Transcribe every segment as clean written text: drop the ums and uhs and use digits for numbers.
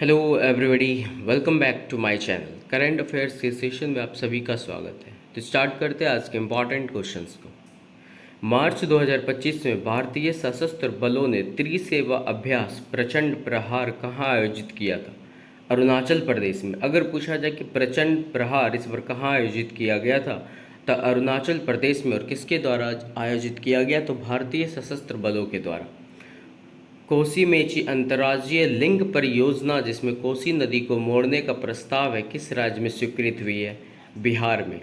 Hello everybody, welcome back to my channel. Current affairs के session में आप सभी का स्वागत है। तो स्टार्ट करते हैं आज के इम्पॉर्टेंट क्वेश्चंस को। मार्च 2025 में भारतीय सशस्त्र बलों ने त्रिसेवा अभ्यास प्रचंड प्रहार कहाँ आयोजित किया था? अरुणाचल प्रदेश में। अगर पूछा जाए कि प्रचंड प्रहार इस बार कहाँ आयोजित किया गया था, तो अरुणाचल प्रदेश में। और किसके द्वारा आयोजित किया गया? तो भारतीय सशस्त्र बलों के द्वारा। कोसी मेची अंतर्राज्यीय लिंक परियोजना, जिसमें कोसी नदी को मोड़ने का प्रस्ताव है, किस राज्य में स्वीकृत हुई है? बिहार में।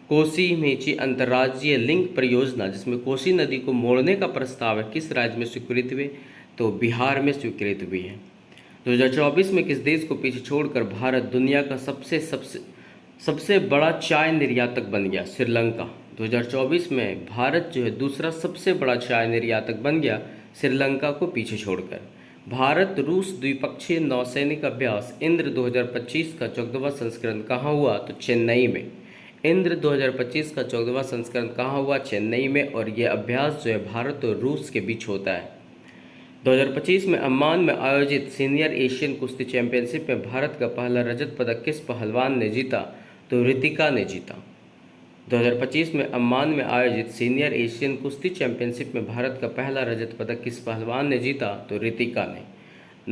कोसी मेची अंतर्राज्यीय लिंक परियोजना, जिसमें कोसी नदी को मोड़ने का प्रस्ताव है, किस राज्य में स्वीकृत हुई? तो बिहार में स्वीकृत हुई है। 2024 में किस देश को पीछे छोड़कर भारत दुनिया का सबसे सबसे सबसे बड़ा चाय निर्यातक बन गया? श्रीलंका। 2024 में भारत जो है दूसरा सबसे बड़ा चाय निर्यातक बन गया, श्रीलंका को पीछे छोड़कर। भारत रूस द्विपक्षीय नौसैनिक अभ्यास इंद्र 2025 का 14वां संस्करण कहाँ हुआ? तो चेन्नई में। इंद्र 2025 का 14वां संस्करण कहाँ हुआ? चेन्नई में। और यह अभ्यास जो है भारत और रूस के बीच होता है। 2025 में अम्मान में आयोजित सीनियर एशियन कुश्ती चैंपियनशिप में भारत का पहला रजत पदक किस पहलवान ने जीता? तो रितिका ने जीता। 2025 में अम्मान में आयोजित सीनियर एशियन कुश्ती चैंपियनशिप में भारत का पहला रजत पदक किस पहलवान ने जीता? तो रितिका ने।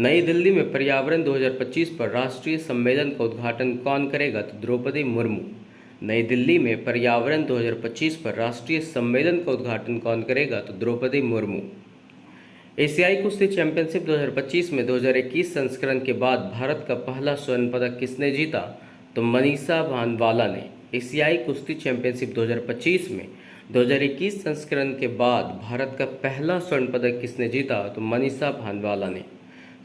नई दिल्ली में पर्यावरण 2025 पर राष्ट्रीय सम्मेलन का उद्घाटन कौन करेगा? तो द्रौपदी मुर्मू। नई दिल्ली में पर्यावरण 2025 पर राष्ट्रीय सम्मेलन का उद्घाटन कौन करेगा? तो द्रौपदी मुर्मू। एशियाई कुश्ती चैंपियनशिप 2025 में 2021 संस्करण के बाद भारत का पहला स्वर्ण पदक किसने जीता? तो मनीषा भानवाला ने। एशियाई कुश्ती चैंपियनशिप 2025 में 2021 संस्करण के बाद भारत का पहला स्वर्ण पदक किसने जीता? तो मनीषा भानवाला ने।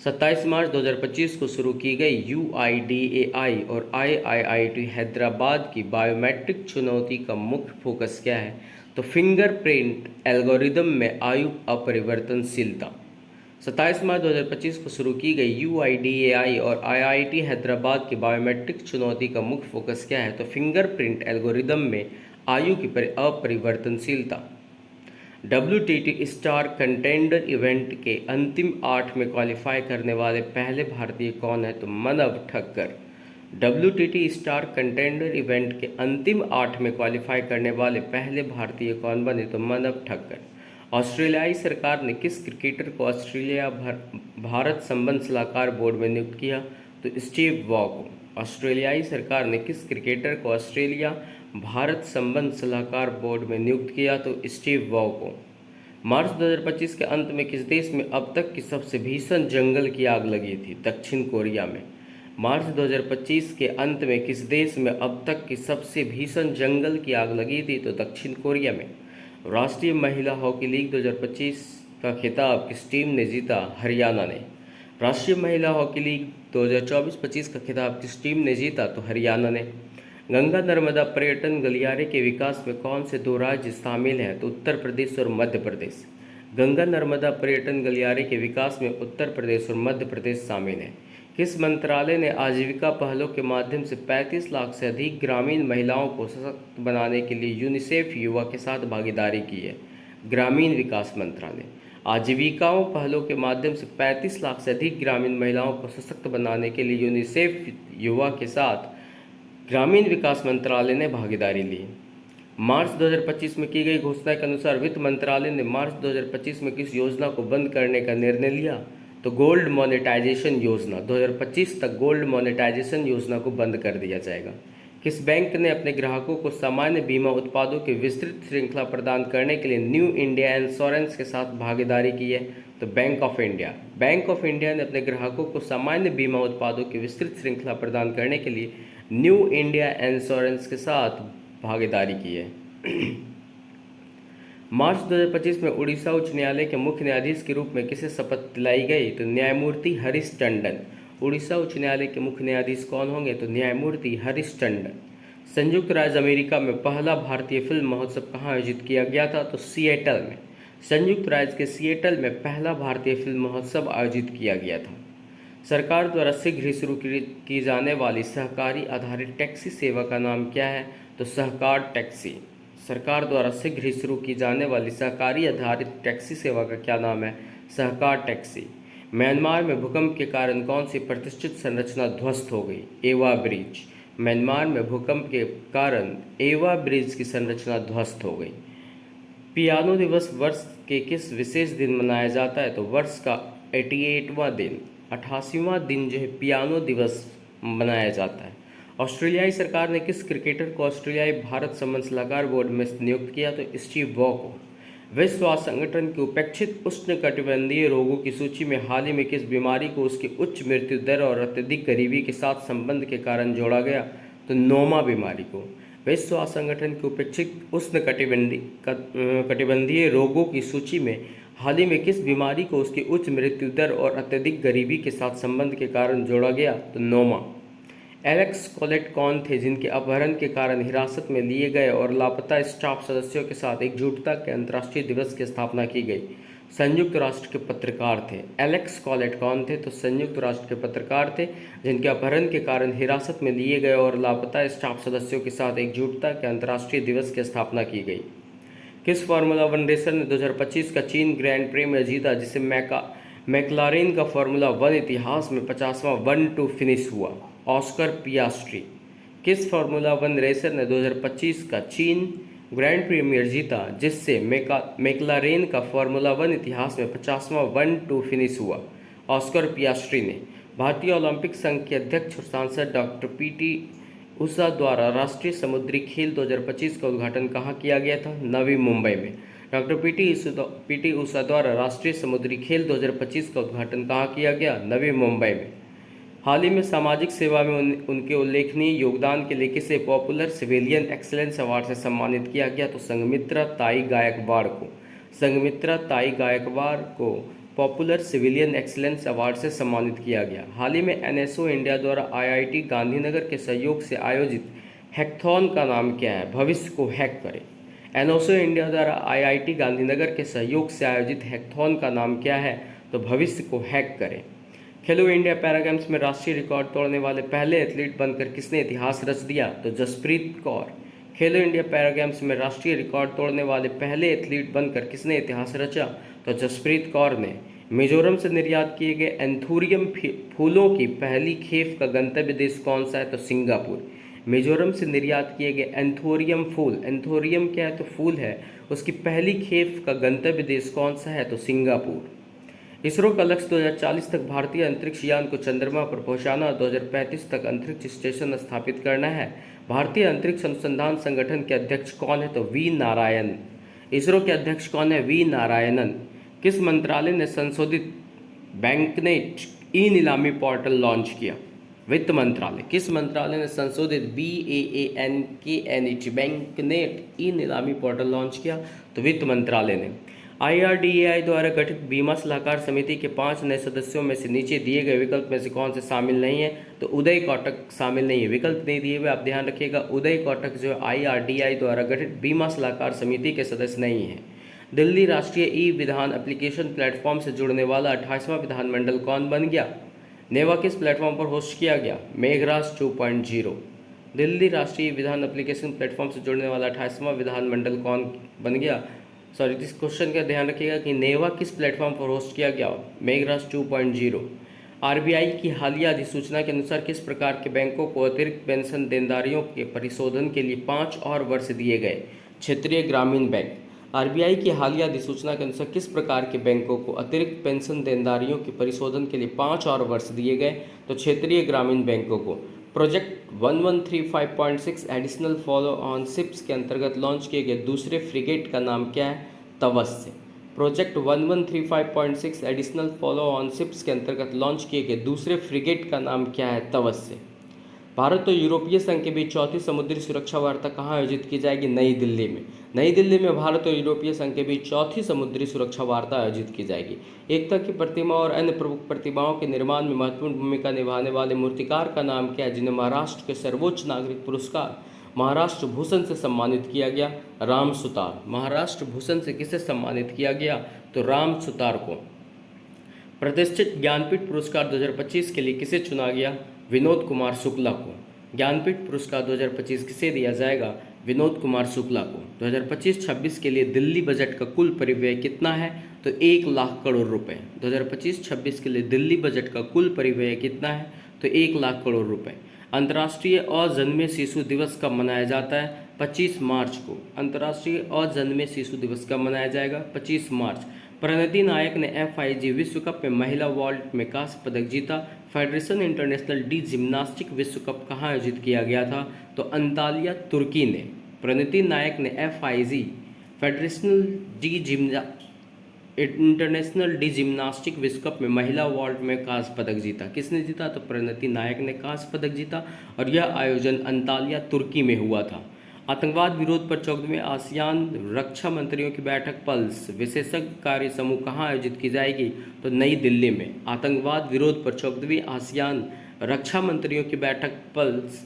27 मार्च 2025 को शुरू की गई UIDAI और IIIT हैदराबाद की बायोमेट्रिक चुनौती का मुख्य फोकस क्या है? तो फिंगरप्रिंट एल्गोरिदम में आयु अपरिवर्तनशीलता। 27 मार्च 2025 को शुरू की गई UIDAI और IIT हैदराबाद की बायोमेट्रिक चुनौती का मुख्य फोकस क्या है? तो फिंगरप्रिंट एल्गोरिदम में आयु की अपरिवर्तनशीलता। WTT स्टार कंटेंडर इवेंट के अंतिम 8 में क्वालिफाई करने वाले पहले भारतीय कौन है? तो Manav Thakkar. WTT star contender event के अंतिम 8 में क्वालिफाई करने वाले पहले भारतीय कौन बने? तो मनव ठक्कर। ऑस्ट्रेलियाई सरकार ने किस क्रिकेटर को ऑस्ट्रेलिया भारत संबंध सलाहकार बोर्ड में नियुक्त किया? तो स्टीव वॉ को। ऑस्ट्रेलियाई सरकार ने किस क्रिकेटर को ऑस्ट्रेलिया भारत संबंध सलाहकार बोर्ड में नियुक्त किया? तो स्टीव वॉ को। मार्च 2025 के अंत में किस देश में अब तक की सबसे भीषण जंगल की आग लगी थी? दक्षिण कोरिया में। मार्च 2025 के अंत में किस देश में अब तक की सबसे भीषण जंगल की आग लगी थी? तो दक्षिण कोरिया में। राष्ट्रीय महिला हॉकी लीग 2025 का खिताब किस टीम ने जीता? हरियाणा ने। राष्ट्रीय महिला हॉकी लीग 2024-25 का खिताब किस टीम ने जीता? तो हरियाणा ने। गंगा नर्मदा पर्यटन गलियारे के विकास में कौन से दो राज्य शामिल हैं? तो उत्तर प्रदेश और मध्य प्रदेश। गंगा नर्मदा पर्यटन गलियारे के विकास में उत्तर प्रदेश और मध्य प्रदेश शामिल हैं। किस मंत्रालय ने आजीविका पहलों के माध्यम से 35 लाख से अधिक ग्रामीण महिलाओं को सशक्त बनाने के लिए यूनिसेफ युवा के साथ भागीदारी की है? ग्रामीण विकास मंत्रालय। आजीविकाओं पहलों के माध्यम से 35 लाख से अधिक ग्रामीण महिलाओं को सशक्त बनाने के लिए यूनिसेफ युवा के साथ ग्रामीण विकास मंत्रालय ने भागीदारी ली। मार्च 2025 में की गई घोषणा के अनुसार वित्त मंत्रालय ने मार्च 2025 में किस योजना को बंद करने का निर्णय लिया? तो गोल्ड मोनेटाइजेशन योजना। 2025 तक गोल्ड मोनेटाइजेशन योजना को बंद कर दिया जाएगा। किस बैंक ने अपने ग्राहकों को सामान्य बीमा उत्पादों की विस्तृत श्रृंखला प्रदान करने के लिए न्यू इंडिया इंश्योरेंस के साथ भागीदारी की है? तो bank of India. Bank of India ने अपने ग्राहकों को सामान्य बीमा उत्पादों की विस्तृत श्रृंखला प्रदान करने के लिए न्यू इंडिया इंश्योरेंस के साथ भागीदारी की है। मार्च 2025 में उड़ीसा उच्च न्यायालय के मुख्य न्यायाधीश के रूप में किसे शपथ दिलाई गई? तो न्यायमूर्ति हरीश टंडन। उड़ीसा उच्च न्यायालय के मुख्य न्यायाधीश कौन होंगे? तो न्यायमूर्ति हरीश टंडन। संयुक्त राज्य अमेरिका में पहला भारतीय फिल्म महोत्सव कहाँ आयोजित किया गया था? तो सिएटल में। संयुक्त राज्य के सिएटल में पहला भारतीय फिल्म महोत्सव आयोजित किया गया था। सरकार द्वारा शीघ्र ही शुरू की जाने वाली सहकारी आधारित टैक्सी सेवा का नाम क्या है? तो सहकार टैक्सी। सरकार द्वारा शीघ्र ही शुरू की जाने वाली सहकारी आधारित टैक्सी सेवा का क्या नाम है? सहकार टैक्सी। म्यांमार में भूकंप के कारण कौन सी प्रतिष्ठित संरचना ध्वस्त हो गई? एवा ब्रिज। म्यांमार में भूकंप के कारण एवा ब्रिज की संरचना ध्वस्त हो गई। पियानो दिवस वर्ष के किस विशेष दिन मनाया जाता है? तो वर्ष का 88वां दिन, 88वां दिन जो है पियानो दिवस मनाया जाता है। ऑस्ट्रेलियाई सरकार ने किस क्रिकेटर को ऑस्ट्रेलियाई भारत संबंध सलाहकार बोर्ड में नियुक्त किया? तो स्टीव वॉ को। विश्व स्वास्थ्य संगठन की उपेक्षित उष्णकटिबंधीय रोगों की सूची में हाल ही में किस बीमारी को उसकी उच्च मृत्यु दर और अत्यधिक गरीबी के साथ संबंध के कारण जोड़ा गया? तो नोमा बीमारी को। विश्व स्वास्थ्य संगठन की उपेक्षित उष्णकटिबंधीय रोगों की सूची में हाल ही में किस बीमारी को उसकी उच्च मृत्यु दर और अत्यधिक गरीबी के साथ संबंध के कारण जोड़ा गया? तो नोमा। एलेक्स कॉलेट कौन थे जिनके अपहरण के कारण हिरासत में लिए गए और लापता स्टाफ सदस्यों के साथ एकजुटता के अंतर्राष्ट्रीय दिवस की स्थापना की गई? संयुक्त राष्ट्र के पत्रकार थे। एलेक्स कॉलेट कौन थे? तो संयुक्त राष्ट्र के पत्रकार थे जिनके अपहरण के कारण हिरासत में लिए गए और लापता स्टाफ सदस्यों के साथ एकजुटता के अंतर्राष्ट्रीय दिवस की स्थापना की गई। किस फार्मूला वन रेसर ने 2025 का चीन ग्रैंड प्रीमियर जीता जिसे मैक्लारेन का फार्मूला वन इतिहास में 50वां 1-2 फिनिश हुआ? ऑस्कर पियास्ट्री। किस फार्मूला वन रेसर ने 2025 का चीन ग्रैंड प्रीमियर जीता जिससे मैक्लारेन का फार्मूला वन इतिहास में 50वां 1-2 फिनिश हुआ? ऑस्कर पियास्ट्री ने। भारतीय ओलंपिक संघ के अध्यक्ष और सांसद डॉक्टर पीटी उषा द्वारा राष्ट्रीय समुद्री खेल 2025 का उद्घाटन कहाँ किया गया था? नवी मुंबई में। डॉक्टर पीटी उषा द्वारा राष्ट्रीय समुद्री खेल 2025 का उद्घाटन कहाँ किया गया? नवी मुंबई में। हाल ही में सामाजिक सेवा में उनके उल्लेखनीय योगदान के लिए किसे पॉपुलर सिविलियन एक्सीलेंस अवार्ड से सम्मानित किया गया? तो संघमित्रा ताई गायकवाड़ को। संघमित्रा ताई गायकवाड़ को पॉपुलर सिविलियन एक्सीलेंस अवार्ड से सम्मानित किया गया। हाल ही में एनएसओ इंडिया द्वारा आईआईटी गांधीनगर के सहयोग से आयोजित हैकथॉन का नाम क्या है? भविष्य को हैक करें। एनएसओ इंडिया द्वारा आईआईटी गांधीनगर के सहयोग से आयोजित हैकथॉन का नाम क्या है? तो भविष्य को हैक करें। खेलो इंडिया पैरा गेम्स में राष्ट्रीय रिकॉर्ड तोड़ने वाले पहले एथलीट बनकर किसने इतिहास रच दिया? तो जसप्रीत कौर। खेलो इंडिया पैरा गेम्स में राष्ट्रीय रिकॉर्ड तोड़ने वाले पहले एथलीट बनकर किसने इतिहास रचा? तो जसप्रीत कौर ने। मिजोरम से निर्यात किए गए एंथूरियम फूलों की पहली खेप का गंतव्य देश कौन सा है? तो सिंगापुर। मिजोरम से निर्यात किए गए एंथोरियम फूल, एंथोरियम क्या है? तो फूल है, उसकी पहली खेप का गंतव्य देश कौन सा है? तो सिंगापुर। इसरो का लक्ष्य 2040 तक भारतीय अंतरिक्ष यान को चंद्रमा पर पहुंचाना और 2035 तक अंतरिक्ष स्टेशन स्थापित करना है। भारतीय अंतरिक्ष अनुसंधान संगठन के अध्यक्ष कौन है? तो वी नारायण। इसरो के अध्यक्ष कौन है? वी नारायणन। किस मंत्रालय ने संशोधित बैंकनेट ई नीलामी पोर्टल लॉन्च किया? वित्त मंत्रालय। किस मंत्रालय ने संशोधित BAANKNET बैंकनेट ई नीलामी पोर्टल लॉन्च किया? तो वित्त मंत्रालय ने। IRDAI द्वारा गठित बीमा सलाहकार समिति के 5 नए सदस्यों में से नीचे दिए गए विकल्प में से कौन से शामिल नहीं है? तो उदय कोटक शामिल नहीं है। विकल्प नहीं दिए हुए, आप ध्यान रखिएगा। उदय कोटक जो है IRDAI द्वारा गठित बीमा सलाहकार समिति के सदस्य नहीं है। दिल्ली राष्ट्रीय ई विधान एप्लीकेशन प्लेटफॉर्म से जुड़ने वाला 28वां विधानमंडल कौन बन गया? नेवा किस प्लेटफॉर्म पर होस्ट किया गया? मेघराज 2.0। दिल्ली राष्ट्रीय विधान एप्लीकेशन प्लेटफॉर्म से जुड़ने वाला 28वां विधानमंडल कौन बन गया? सॉरी, इस क्वेश्चन का ध्यान रखिएगा कि नेवा किस प्लेटफॉर्म पर होस्ट किया गया? मेघराज 2.0। आरबीआई की हालिया अधिसूचना के अनुसार किस प्रकार के बैंकों को अतिरिक्त पेंशन देनदारियों के परिशोधन के लिए 5 और वर्ष दिए गए? क्षेत्रीय ग्रामीण बैंक। आरबीआई की हालिया अधिसूचना के अनुसार किस प्रकार के बैंकों को अतिरिक्त पेंशन देनदारियों के परिशोधन के लिए 5 और वर्ष दिए गए? तो क्षेत्रीय ग्रामीण बैंकों को। Project 1135.6 additional follow on ships के अंतर्गत लॉन्च किए गए दूसरे फ्रिगेट का नाम क्या है? Tavasya. Project 1135.6 additional follow on ships के अंतर्गत लॉन्च किए गए दूसरे फ्रिगेट का नाम क्या है? तवस्य। भारत और यूरोपीय संघ के बीच चौथी समुद्री सुरक्षा वार्ता कहाँ आयोजित की जाएगी? नई दिल्ली में। नई दिल्ली में भारत और यूरोपीय संघ के बीच चौथी समुद्री सुरक्षा वार्ता आयोजित की जाएगी। एकता की प्रतिमा और अन्य प्रमुख प्रतिमाओं के निर्माण में महत्वपूर्ण भूमिका निभाने वाले मूर्तिकार का नाम क्या है जिन्हें महाराष्ट्र के सर्वोच्च नागरिक पुरस्कार महाराष्ट्र भूषण से सम्मानित किया गया? राम सुतार। महाराष्ट्र भूषण से किसे सम्मानित किया गया? तो राम सुतार को। प्रतिष्ठित ज्ञानपीठ पुरस्कार 2025 के लिए किसे चुना गया? विनोद कुमार शुक्ला को। ज्ञानपीठ पुरस्कार 2025 किसे दिया जाएगा? विनोद कुमार शुक्ला को। 2025-26 के लिए दिल्ली बजट का कुल परिव्यय कितना है? तो 1 लाख करोड़ रुपए। 2025-26 के लिए दिल्ली बजट का कुल परिव्यय कितना है? तो 1 लाख करोड़ रुपए। अंतर्राष्ट्रीय अजन्मे शिशु दिवस कब मनाया जाता है? 25 मार्च को। अंतर्राष्ट्रीय अजन्मे शिशु दिवस कब मनाया जाएगा? 25 मार्च। प्रणति नायक ने FIG विश्व कप में महिला वॉल्ट में कांस्य पदक जीता। फेडरेशन इंटरनेशनल डी जिम्नास्टिक विश्व कप कहाँ आयोजित किया गया था? तो अंतालिया, तुर्की ने। प्रणति नायक ने FIG Federation de Internationale de Gymnastique विश्व कप में महिला वॉल्ट में कांस्य पदक जीता। किसने जीता? तो प्रणति नायक ने कांस्य पदक जीता और यह आयोजन अंतालिया, तुर्की में हुआ था। आतंकवाद विरोध पर 14वें आसियान रक्षा मंत्रियों की बैठक पल्स विशेषज्ञ कार्य समूह कहाँ आयोजित की जाएगी? तो नई दिल्ली में। आतंकवाद विरोध पर 14वीं आसियान रक्षा मंत्रियों की बैठक पल्स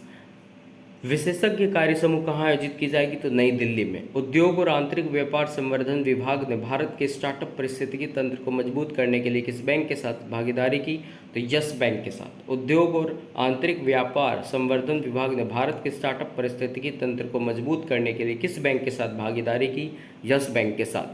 विशेषज्ञ कार्य समूह कहाँ आयोजित की जाएगी? तो नई दिल्ली में। उद्योग और आंतरिक व्यापार संवर्धन विभाग ने भारत के स्टार्टअप पारिस्थितिकी तंत्र को मजबूत करने के लिए किस बैंक के साथ भागीदारी की? तो यस बैंक के साथ। उद्योग और आंतरिक व्यापार संवर्धन विभाग ने भारत के स्टार्टअप पारिस्थितिकी तंत्र को मजबूत करने के लिए किस बैंक के साथ भागीदारी की? यस बैंक के साथ।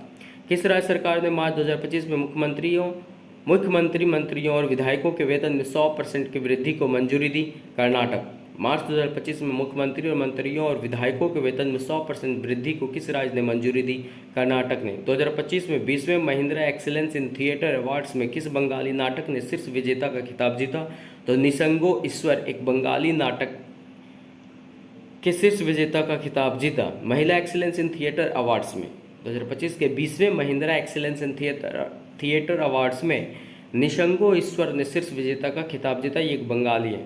किस राज्य सरकार ने मार्च 2025 में मुख्यमंत्री, मंत्रियों और विधायकों के वेतन में 100% की वृद्धि को मंजूरी दी? कर्नाटक। मार्च 2025 में मुख्यमंत्री और मंत्रियों और विधायकों के वेतन में 100% वृद्धि को किस राज्य ने मंजूरी दी? कर्नाटक ने। 2025 में 20वें Mahindra excellence in theatre awards में किस बंगाली नाटक ने शीर्ष विजेता का खिताब जीता? तो निसंगो ईश्वर एक बंगाली नाटक के शीर्ष विजेता का खिताब जीता महिला एक्सीलेंस इन थिएटर अवार्ड्स में। 2025 के 20वें Mahindra excellence in theatre awards में निसंगो ईश्वर ने शीर्ष विजेता का खिताब जीता। ये एक बंगाली है।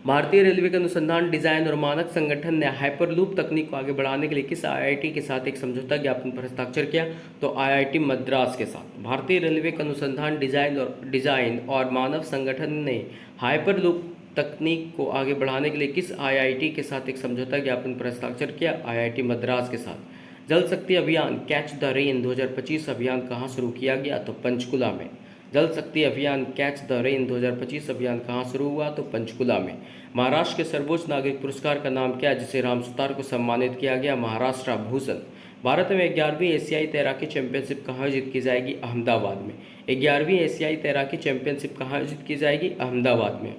भारतीय रेलवे के अनुसंधान, डिजाइन और मानक संगठन ने हाइपरलूप तकनीक को आगे बढ़ाने के लिए किस IIT के साथ एक समझौता ज्ञापन पर हस्ताक्षर किया? तो IIT मद्रास के साथ। भारतीय रेलवे के अनुसंधान, डिजाइन और मानव संगठन ने हाइपरलूप तकनीक को आगे बढ़ाने के लिए किस IIT के साथ एक समझौता ज्ञापन पर हस्ताक्षर किया? IIT मद्रास के साथ। जल शक्ति अभियान कैच द रेन 2025 अभियान कहाँ शुरू किया गया? तो पंचकुला में। जल शक्ति अभियान कैच द रेन 2025 अभियान कहाँ शुरू हुआ? तो पंचकुला में। महाराष्ट्र के सर्वोच्च नागरिक पुरस्कार का नाम क्या है जिसे राम सुतार को सम्मानित किया गया? महाराष्ट्र भूषण। भारत में 11वीं एशियाई तैराकी चैंपियनशिप कहाँ आयोजित की जाएगी? अहमदाबाद में। 11वीं एशियाई तैराकी चैंपियनशिप कहाँ आयोजित की जाएगी? अहमदाबाद में।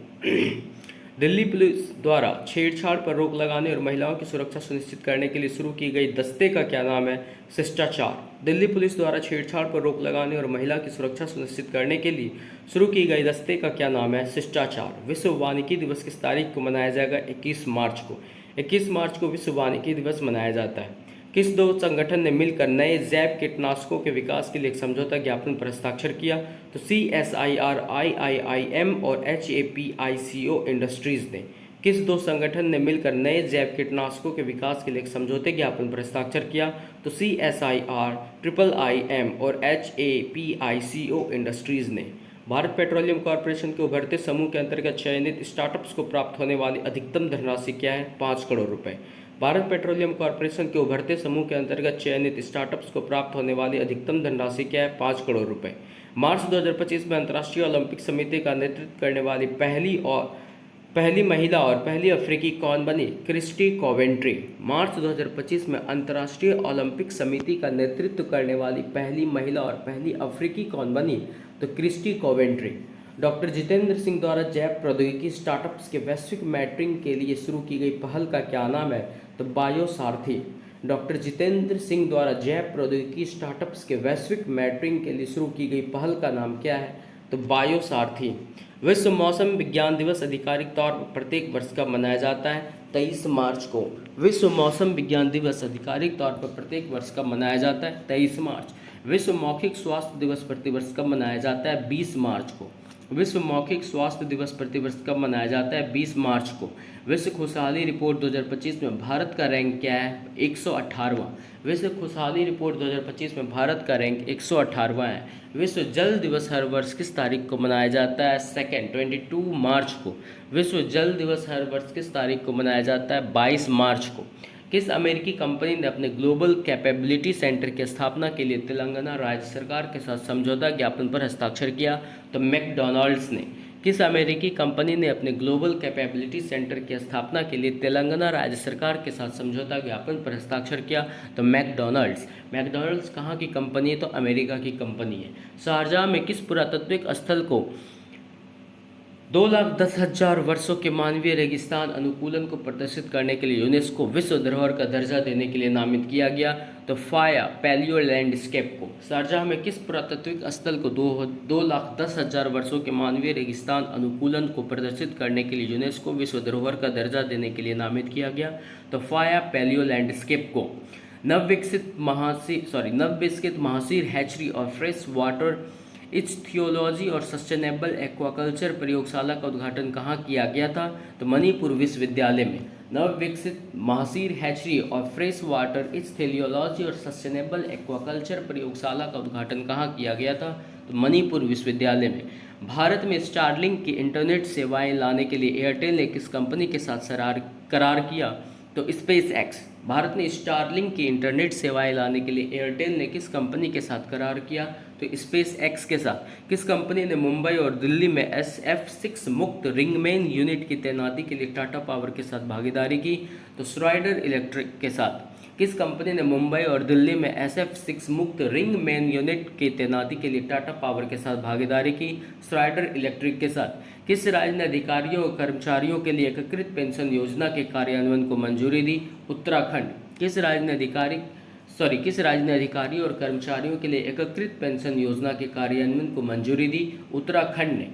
दिल्ली पुलिस द्वारा छेड़छाड़ पर रोक लगाने और महिलाओं की सुरक्षा सुनिश्चित करने के लिए शुरू की गई दस्ते का क्या नाम है? शिष्टाचार। दिल्ली पुलिस द्वारा छेड़छाड़ पर रोक लगाने और महिला की सुरक्षा सुनिश्चित करने के लिए शुरू की गई दस्ते का क्या नाम है? शिष्टाचार। विश्व वानिकी दिवस किस तारीख को मनाया जाएगा? 21 मार्च को। 21 मार्च को विश्व वानिकी दिवस मनाया जाता है। किस दो संगठन ने मिलकर नए जैव कीटनाशकों के विकास के लिए एक समझौता ज्ञापन पर हस्ताक्षर किया? तो CSIR IIIM और HAPICO इंडस्ट्रीज ने। किस दो संगठन ने मिलकर नए जैव कीटनाशकों के विकास के लिए एक समझौते ज्ञापन पर हस्ताक्षर किया? तो CSIR IIIM और HAPICO इंडस्ट्रीज ने। भारत पेट्रोलियम कॉर्पोरेशन के उभरते समूह के अंतर्गत चयनित स्टार्टअप्स को प्राप्त होने वाली अधिकतम धनराशि क्या है? 5 करोड़ रुपए। भारत पेट्रोलियम कॉर्पोरेशन के उभरते समूह के अंतर्गत चयनित स्टार्टअप्स को प्राप्त होने वाली अधिकतम धनराशि क्या है? 5 करोड़ रुपए। मार्च 2025 में अंतर्राष्ट्रीय ओलंपिक समिति का नेतृत्व करने वाली पहली महिला और पहली अफ्रीकी कौन बनी? Christie Coventry. मार्च 2025 में अंतर्राष्ट्रीय ओलंपिक समिति का नेतृत्व करने वाली पहली महिला और पहली अफ्रीकी कौन बनी? तो Christie Coventry. Doctor Jitendra Singh द्वारा जैव प्रौद्योगिकी स्टार्टअप्स के वैश्विक मैटरिंग के लिए शुरू की गई पहल का क्या नाम है? तो बायोसारथी। डॉक्टर जितेंद्र सिंह द्वारा जैव प्रौद्योगिकी स्टार्टअप्स के वैश्विक मैटरिंग के लिए शुरू की गई पहल का नाम क्या है? तो बायोसारथी। विश्व मौसम विज्ञान दिवस आधिकारिक तौर पर प्रत्येक वर्ष कब मनाया जाता है? 23 मार्च को। विश्व मौसम विज्ञान दिवस आधिकारिक तौर पर प्रत्येक वर्ष कब मनाया जाता है? 23 मार्च। विश्व मौखिक स्वास्थ्य दिवस प्रतिवर्ष कब मनाया जाता है? 20 मार्च को। विश्व मौखिक स्वास्थ्य दिवस प्रतिवर्ष कब मनाया जाता है? 20 मार्च को। विश्व खुशहाली रिपोर्ट 2025 में भारत का रैंक क्या है? 118वां। विश्व खुशहाली रिपोर्ट 2025 में भारत का रैंक 118वां है। विश्व जल दिवस हर वर्ष किस तारीख को मनाया जाता है? 22 मार्च को। विश्व जल दिवस हर वर्ष किस तारीख को मनाया जाता है? 22 मार्च को। किस अमेरिकी कंपनी ने अपने ग्लोबल कैपेबिलिटी सेंटर की स्थापना के लिए तेलंगाना राज्य सरकार के साथ समझौता ज्ञापन पर हस्ताक्षर किया? तो मैकडॉनल्ड्स ने। किस अमेरिकी कंपनी ने अपने ग्लोबल कैपेबिलिटी सेंटर की स्थापना के लिए तेलंगाना राज्य सरकार के साथ समझौता ज्ञापन पर हस्ताक्षर किया? तो मैकडॉनल्ड्स। मैकडॉनल्ड्स कहाँ की कंपनी है? तो अमेरिका की कंपनी है। शारजाह में किस पुरातात्विक स्थल को 2,10,000 वर्षों के मानवीय रेगिस्तान अनुकूलन को प्रदर्शित करने के लिए यूनेस्को विश्व धरोहर का दर्जा देने के लिए नामित किया गया? तो फाया पैलियो लैंडस्केप को। शारजाह में किस पुरातात्विक स्थल को 2,10,000 वर्षों के मानवीय रेगिस्तान अनुकूलन को प्रदर्शित करने के लिए यूनेस्को विश्व धरोहर का दर्जा देने के लिए नामित किया गया? तो फाया पैलियो लैंडस्केप को। नवविकसित महासीर हैचरी और फ्रेश वाटर इच्थियोलॉजी और सस्टेनेबल एक्वाकल्चर प्रयोगशाला का उद्घाटन कहाँ किया गया था? तो मणिपुर विश्वविद्यालय में। नवविकसित महासीर हैचरी और फ्रेश वाटर इच्थियोलॉजी और सस्टेनेबल एक्वाकल्चर प्रयोगशाला का उद्घाटन कहाँ किया गया था? तो मणिपुर विश्वविद्यालय में। भारत में स्टारलिंक की इंटरनेट सेवाएं लाने के लिए एयरटेल ने किस कंपनी के साथ करार किया? तो स्पेस एक्स। भारत ने स्टारलिंक की इंटरनेट सेवाएं लाने के लिए एयरटेल ने किस कंपनी के साथ करार किया? तो स्पेस एक्स के साथ। किस कंपनी ने मुंबई और दिल्ली में SF-6 मुक्त रिंगमैन यूनिट की तैनाती के लिए टाटा पावर के साथ भागीदारी की? तो श्राइडर इलेक्ट्रिक के साथ। किस कंपनी ने मुंबई और दिल्ली में SF-6 मुक्त रिंगमैन यूनिट की तैनाती के लिए टाटा पावर के साथ भागीदारी की? श्राइडर इलेक्ट्रिक के साथ। किस राज्य ने अधिकारियों और कर्मचारियों के लिए एकीकृत पेंशन योजना के कार्यान्वयन को मंजूरी दी? उत्तराखंड। किस राज्य ने अधिकारियों और कर्मचारियों के लिए एकीकृत पेंशन योजना के कार्यान्वयन को मंजूरी दी? उत्तराखंड ने।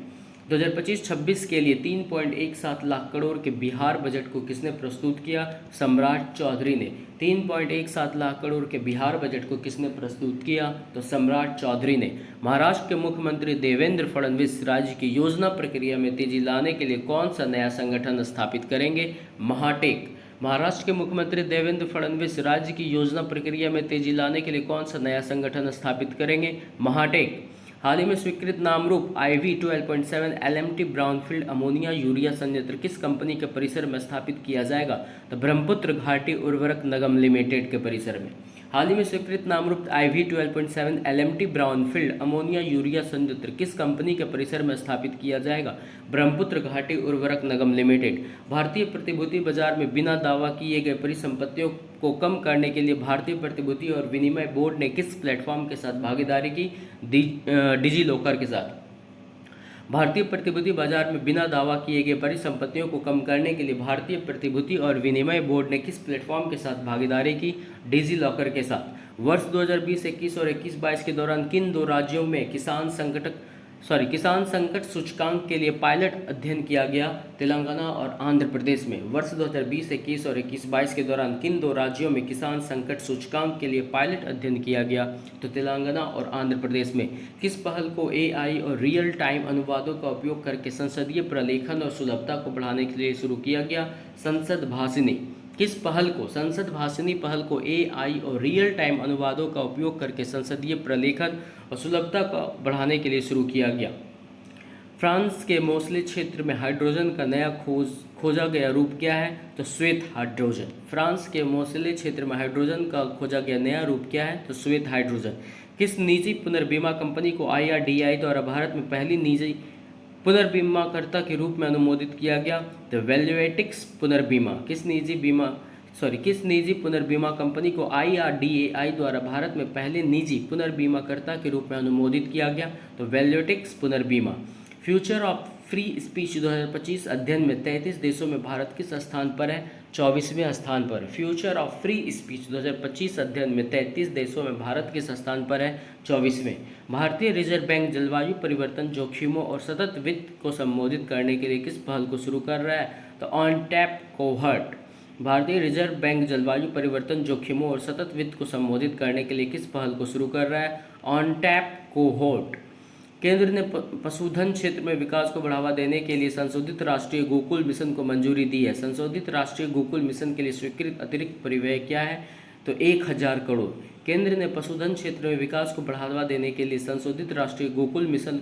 2025-26 के लिए 3.17 लाख करोड़ के बिहार बजट को किसने प्रस्तुत किया? सम्राट चौधरी ने। 3.17 लाख करोड़ के बिहार बजट को किसने प्रस्तुत किया? तो सम्राट चौधरी ने। महाराष्ट्र के मुख्यमंत्री देवेंद्र फडणवीस राज्य की योजना प्रक्रिया में तेजी लाने के लिए कौन सा नया संगठन स्थापित करेंगे? महाटेक। महाराष्ट्र के मुख्यमंत्री देवेंद्र फडणवीस राज्य की योजना प्रक्रिया में तेजी लाने के लिए कौन सा नया संगठन स्थापित करेंगे? महाटेक। हाल ही में स्वीकृत Namrup IV-12.7 LMT brownfield ammonia urea संयंत्र किस कंपनी के परिसर में स्थापित किया जाएगा? तो ब्रह्मपुत्र घाटी उर्वरक निगम लिमिटेड के परिसर में। हाल ही में स्वीकृत Namrup IV-12.7 LMT brownfield ammonia urea संयंत्र किस कंपनी के परिसर में स्थापित किया जाएगा? ब्रह्मपुत्र घाटी उर्वरक निगम लिमिटेड। भारतीय प्रतिभूति बाजार में बिना दावा किए गए परिसंपत्तियों को कम करने के लिए भारतीय प्रतिभूति और विनिमय बोर्ड ने किस प्लेटफॉर्म के साथ भागीदारी की? डिजी लॉकर के साथ। भारतीय प्रतिभूति बाजार में बिना दावा किए गए परिसंपत्तियों को कम करने के लिए भारतीय प्रतिभूति और विनिमय बोर्ड ने किस प्लेटफॉर्म के साथ भागीदारी की? डिजी लॉकर के साथ। वर्ष 2020-21 और 21-22 के दौरान किन दो राज्यों में किसान संकट सूचकांक के लिए पायलट अध्ययन किया गया? तेलंगाना और आंध्र प्रदेश में। वर्ष 2020-21 और 21-22 के दौरान किन दो राज्यों में किसान संकट सूचकांक के लिए पायलट अध्ययन किया गया? तो तेलंगाना और आंध्र प्रदेश में। किस पहल को AI और रियल टाइम अनुवादों का उपयोग करके संसदीय प्रलेखन और सुलभता को बढ़ाने के लिए शुरू किया गया? संसद भाषिनी। किस पहल को? संसद भाषिनी पहल को AI और रियल टाइम अनुवादों का उपयोग करके संसदीय प्रलेखन और सुलभता को बढ़ाने के लिए शुरू किया गया। फ्रांस के मोसले क्षेत्र में हाइड्रोजन का नया खोजा गया रूप क्या है? तो श्वेत हाइड्रोजन। फ्रांस के मोसले क्षेत्र में हाइड्रोजन का खोजा गया नया रूप क्या है? तो श्वेत हाइड्रोजन। किस निजी पुनर्बीमा कंपनी को IRDAI द्वारा भारत में पहली निजी पुनर्बीमाकर्ता के रूप में अनुमोदित किया गया? तो वैल्यूएटिक्स पुनर्बीमा। किस निजी पुनर्बीमा कंपनी को IRDAI द्वारा भारत में पहले निजी पुनर्बीमाकर्ता के रूप में अनुमोदित किया गया? तो वैल्यूएटिक्स पुनर्बीमा। फ्यूचर ऑफ फ्री स्पीच 2025 अध्ययन में 33 देशों में भारत किस स्थान पर है? 24वें स्थान पर। फ्यूचर ऑफ फ्री स्पीच 2025 अध्ययन में 33 देशों में भारत किस स्थान पर है? 24वें। भारतीय रिजर्व बैंक जलवायु परिवर्तन जोखिमों और सतत वित्त को संबोधित करने के लिए किस पहल को शुरू कर रहा है? तो ऑन टैप कोहर्ट। भारतीय रिजर्व बैंक जलवायु परिवर्तन जोखिमों और सतत वित्त को संबोधित करने के लिए किस पहल को शुरू कर रहा है? On tap cohort. केंद्र ने पशुधन क्षेत्र में विकास को बढ़ावा देने के लिए संशोधित राष्ट्रीय गोकुल मिशन को मंजूरी दी है। संशोधित राष्ट्रीय गोकुल मिशन के लिए स्वीकृत अतिरिक्त परिव्यय क्या है? तो 1000 करोड़। केंद्र ने पशुधन क्षेत्र में विकास को बढ़ावा देने के लिए संशोधित राष्ट्रीय गोकुल मिशन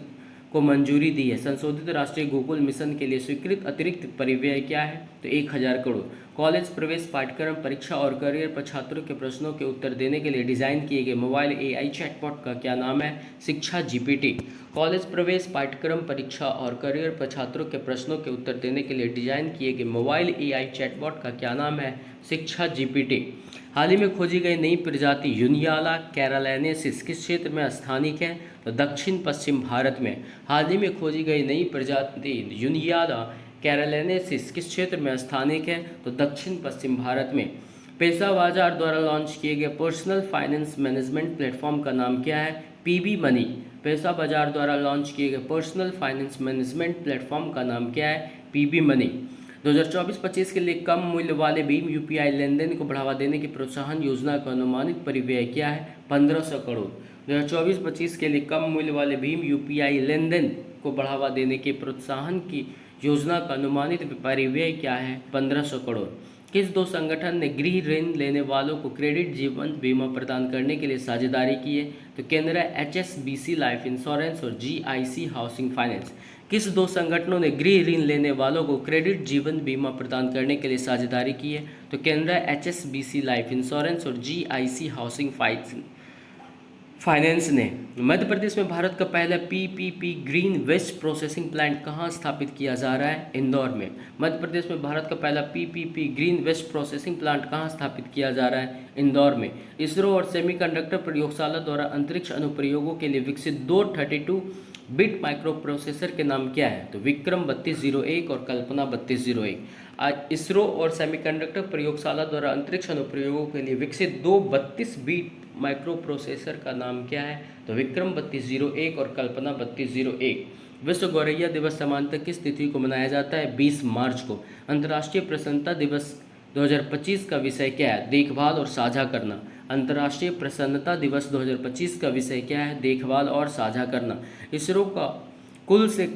को मंजूरी दी है। संशोधित राष्ट्रीय गोकुल मिशन के लिए स्वीकृत अतिरिक्त परिव्यय क्या है? तो 1000 करोड़। कॉलेज प्रवेश पाठ्यक्रम परीक्षा और करियर पर छात्रों के प्रश्नों के उत्तर देने के लिए डिजाइन किए गए मोबाइल AI चैटबॉट का क्या नाम है? शिक्षा GPT। कॉलेज प्रवेश पाठ्यक्रम परीक्षा और करियर पर छात्रों के प्रश्नों के उत्तर देने के लिए डिजाइन किए गए मोबाइल एआई चैटबॉट का क्या नाम है? शिक्षा जीपीटी। हाल ही में खोजी गई नई प्रजाति यूनियाला कैरालेनेसिस किस क्षेत्र में स्थानिक है? तो दक्षिण पश्चिम भारत में। हाल ही में खोजी गई नई प्रजाति यूनियाला कैरालेनेसिस किस क्षेत्र में स्थानिक है? तो दक्षिण पश्चिम भारत में। पैसा बाजार द्वारा लॉन्च किए गए पर्सनल फाइनेंस मैनेजमेंट प्लेटफॉर्म का नाम क्या है? PB money. पैसा बाजार द्वारा लॉन्च किए गए पर्सनल फाइनेंस मैनेजमेंट प्लेटफॉर्म का नाम क्या है? PB money. 2024-25 के लिए कम मूल्य वाले भीम यूपीआई लेनदेन को बढ़ावा देने की प्रोत्साहन योजना का अनुमानित परिव्यय क्या है? 1500 करोड़। 2024-25 के लिए कम मूल्य वाले भीम यूपीआई लेनदेन को बढ़ावा देने की प्रोत्साहन की योजना का अनुमानित परिव्यय क्या है? 1500 करोड़। किस दो संगठन ने गृह ऋण लेने वालों को क्रेडिट जीवन बीमा प्रदान करने के लिए साझेदारी की है? तो केंद्र HSBC लाइफ इंश्योरेंस और GIC हाउसिंग फाइनेंस। किस दो संगठनों ने गृह ऋण लेने वालों को क्रेडिट जीवन बीमा प्रदान करने के लिए साझेदारी की है? तो केंद्र HSBC लाइफ इंश्योरेंस और GIC हाउसिंग फाइनेंस ने। मध्य प्रदेश में भारत का पहला PPP green waste processing plant कहाँ स्थापित किया जा रहा है? इंदौर में। मध्य प्रदेश में भारत का पहला PPP green waste processing plant कहाँ स्थापित किया जा रहा है? इंदौर में। इसरो और सेमीकंडक्टर प्रयोगशाला द्वारा अंतरिक्ष अनुप्रयोगों के लिए विकसित दो 32 बिट माइक्रो प्रोसेसर के नाम क्या है? तो विक्रम 3201 और कल्पना 3201। आज इसरो और सेमीकंडक्टर प्रयोगशाला द्वारा अंतरिक्ष अनुप्रयोगों के लिए विकसित दो 32 बिट माइक्रो प्रोसेसर का नाम क्या है? तो विक्रम 3201 और कल्पना 3201। विश्व गौरैया दिवस सामान्यतः किस तिथि को मनाया जाता है? 20 मार्च को। अंतर्राष्ट्रीय प्रसन्नता दिवस 2025 का विषय क्या है? देखभाल और साझा करना। अंतर्राष्ट्रीय प्रसन्नता दिवस 2025 का विषय क्या है? देखभाल और साझा करना। इसरो का कुल से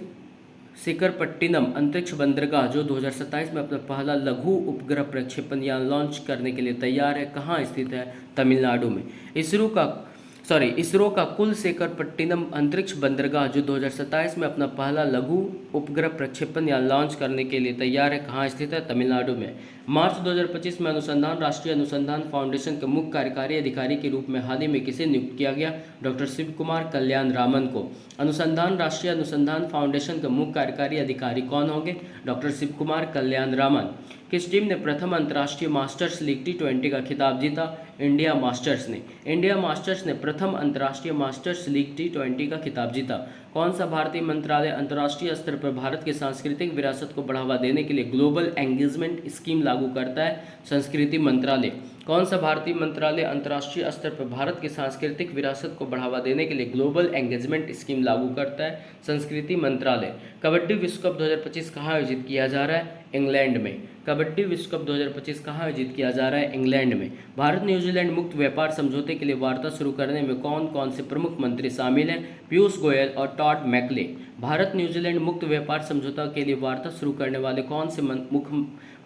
श्रीहरिपट्टिनम अंतरिक्ष बंदरगाह जो 2027 में अपना पहला लघु उपग्रह प्रक्षेपण यान लॉन्च करने के लिए तैयार है, कहाँ स्थित है? तमिलनाडु में। इसरो का कुल श्रीहरिपट्टिनम अंतरिक्ष बंदरगाह जो 2027 में अपना पहला लघु उपग्रह प्रक्षेपण यान लॉन्च करने के लिए तैयार है, कहाँ स्थित है? तमिलनाडु में। मार्च 2025 में राष्ट्रीय अनुसंधान फाउंडेशन के मुख्य कार्यकारी अधिकारी के रूप में हाल ही में किसे नियुक्त किया गया? डॉक्टर शिव कुमार कल्याण रामन को। राष्ट्रीय अनुसंधान फाउंडेशन के मुख्य कार्यकारी अधिकारी कौन होंगे? डॉक्टर शिव कुमार कल्याण रामन। किस टीम ने प्रथम अंतर्राष्ट्रीय मास्टर्स लीग T20 का खिताब जीता? इंडिया मास्टर्स ने प्रथम अंतर्राष्ट्रीय मास्टर्स लीग T20 का खिताब जीता। कौन सा भारतीय मंत्रालय अंतर्राष्ट्रीय स्तर पर भारत की सांस्कृतिक विरासत को बढ़ावा देने के लिए ग्लोबल एंगेजमेंट स्कीम लागू करता है? संस्कृति मंत्रालय। कौन सा भारतीय मंत्रालय अंतर्राष्ट्रीय स्तर पर भारत की सांस्कृतिक विरासत को बढ़ावा देने के लिए ग्लोबल एंगेजमेंट स्कीम लागू करता है? संस्कृति मंत्रालय। कबड्डी विश्व कप 2025 कहाँ आयोजित किया जा रहा है? इंग्लैंड में। कबड्डी विश्व कप 2025 कहाँ आयोजित किया जा रहा है? इंग्लैंड में। भारत न्यूजीलैंड मुक्त व्यापार समझौते के लिए वार्ता शुरू करने में कौन कौन से प्रमुख मंत्री शामिल हैं? पीयूष गोयल और टॉड मैकले। भारत न्यूजीलैंड मुक्त व्यापार समझौता के लिए वार्ता शुरू करने वाले कौन से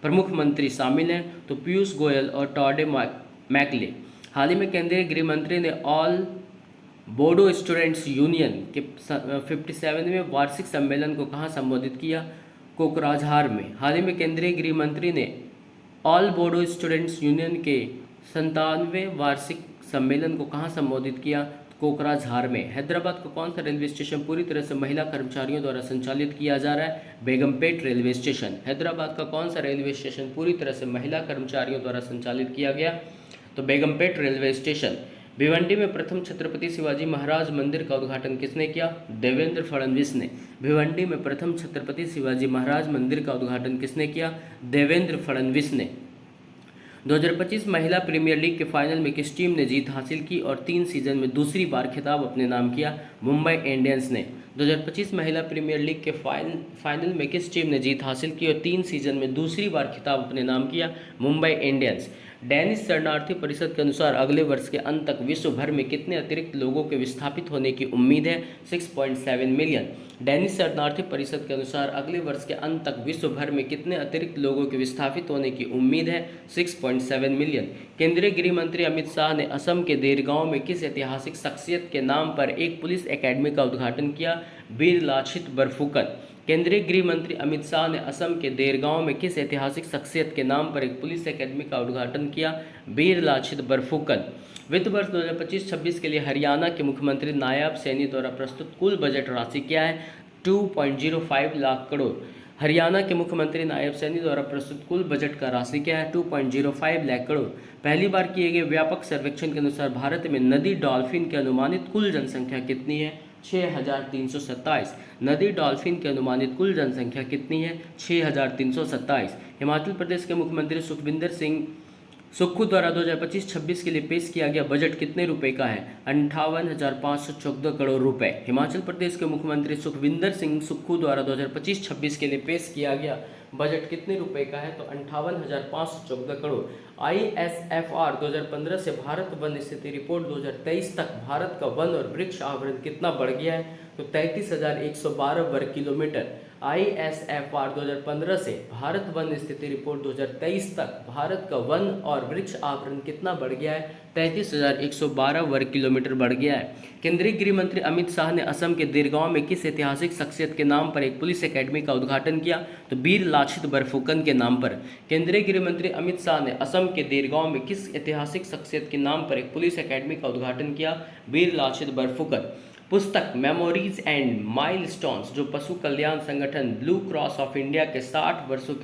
प्रमुख मंत्री शामिल हैं? तो पीयूष गोयल और टॉड मैकले। हाल ही में केंद्रीय गृह मंत्री ने ऑल बोडो स्टूडेंट्स यूनियन के 57वें वार्षिक सम्मेलन को कहाँ संबोधित किया? कोकराझार में। हाल ही में केंद्रीय गृह मंत्री ने ऑल बोडो स्टूडेंट्स यूनियन के 57वें वार्षिक सम्मेलन को कहाँ संबोधित किया? कोकराझार में। हैदराबाद का कौन सा रेलवे स्टेशन पूरी तरह से महिला कर्मचारियों द्वारा संचालित किया जा रहा है? Begumpet railway station. हैदराबाद का कौन सा रेलवे स्टेशन पूरी तरह से महिला कर्मचारियों द्वारा संचालित किया गया? तो बेगमपेट रेलवे स्टेशन। भिवंडी में प्रथम छत्रपति शिवाजी महाराज मंदिर का उद्घाटन किसने किया? देवेंद्र फडणवीस ने। भिवंडी में प्रथम छत्रपति शिवाजी महाराज मंदिर का उद्घाटन किसने किया? देवेंद्र फडणवीस ने। 2025 महिला प्रीमियर लीग के फाइनल में किस टीम ने जीत हासिल की और 3 सीजन में दूसरी बार खिताब अपने नाम किया? मुंबई इंडियंस ने। 2025 महिला प्रीमियर लीग के फाइनल में किस टीम ने जीत हासिल की और 3 सीजन में दूसरी बार खिताब अपने नाम किया? मुंबई इंडियंस। डेनिश शरणार्थी परिषद के अनुसार अगले वर्ष के अंत तक विश्व भर में कितने अतिरिक्त लोगों के विस्थापित होने की उम्मीद है? 6.7 मिलियन। डेनिश शरणार्थी परिषद के अनुसार अगले वर्ष के अंत तक विश्व भर में कितने अतिरिक्त लोगों के विस्थापित होने की उम्मीद है? 6.7 मिलियन। केंद्रीय गृह मंत्री अमित शाह ने असम के देरगांव में किस ऐतिहासिक शख्सियत के नाम पर एक पुलिस एकेडमी का उद्घाटन किया? वीर लाछित बरफुकन। केंद्रीय गृह मंत्री अमित शाह ने असम के देरगांव में किस ऐतिहासिक शख्सियत के नाम पर एक पुलिस एकेडमी का उद्घाटन किया? वीर लाछित बरफुकन। वित्त वर्ष 2025-26 के लिए हरियाणा के मुख्यमंत्री नायब सैनी द्वारा प्रस्तुत कुल बजट राशि क्या है? 2.05 लाख करोड़। हरियाणा के मुख्यमंत्री नायब सैनी द्वारा प्रस्तुत कुल बजट का राशि क्या है? 2.05 लाख करोड़। पहली बार किए गए व्यापक सर्वेक्षण के अनुसार भारत में नदी डॉल्फिन की अनुमानित कुल जनसंख्या कितनी है? 6,327। नदी डॉल्फिन की अनुमानित कुल जनसंख्या कितनी है? 6,327। हिमाचल प्रदेश के मुख्यमंत्री सुखविंदर सिंह सुक्खू द्वारा 2025-26 के लिए पेश किया गया बजट कितने रुपए का है? 58,514 करोड़ रुपए। हिमाचल प्रदेश के मुख्यमंत्री सुखविंदर सिंह सुक्खू द्वारा 2025-26 के लिए पेश किया गया बजट कितने रुपए का है? तो 58,514 करोड़। ISFR 2015 से भारत वन स्थिति रिपोर्ट 2023 तक भारत का वन और वृक्ष आवरण कितना बढ़ गया है? तो 33,112 वर्ग किलोमीटर। ISFR 2015 से भारत वन स्थिति रिपोर्ट 2023 तक भारत का वन और वृक्ष आवरण कितना बढ़ गया है? 33,112 वर्ग किलोमीटर बढ़ गया है। केंद्रीय गृह मंत्री अमित शाह ने असम के देरगांव में किस ऐतिहासिक शख्सियत के नाम पर एक पुलिस एकेडमी का उद्घाटन किया? तो वीर लाचित बरफुकन के नाम पर। केंद्रीय गृह मंत्री अमित शाह ने असम के देरगांव में किस ऐतिहासिक शख्सियत के नाम पर एक पुलिस एकेडमी का उद्घाटन किया? वीर लाचित बरफुकन। पुस्तक मेमोरीज एंड माइलस्टोन्स जो पशु कल्याण संगठन ब्लू क्रॉस ऑफ इंडिया के 60 वर्षों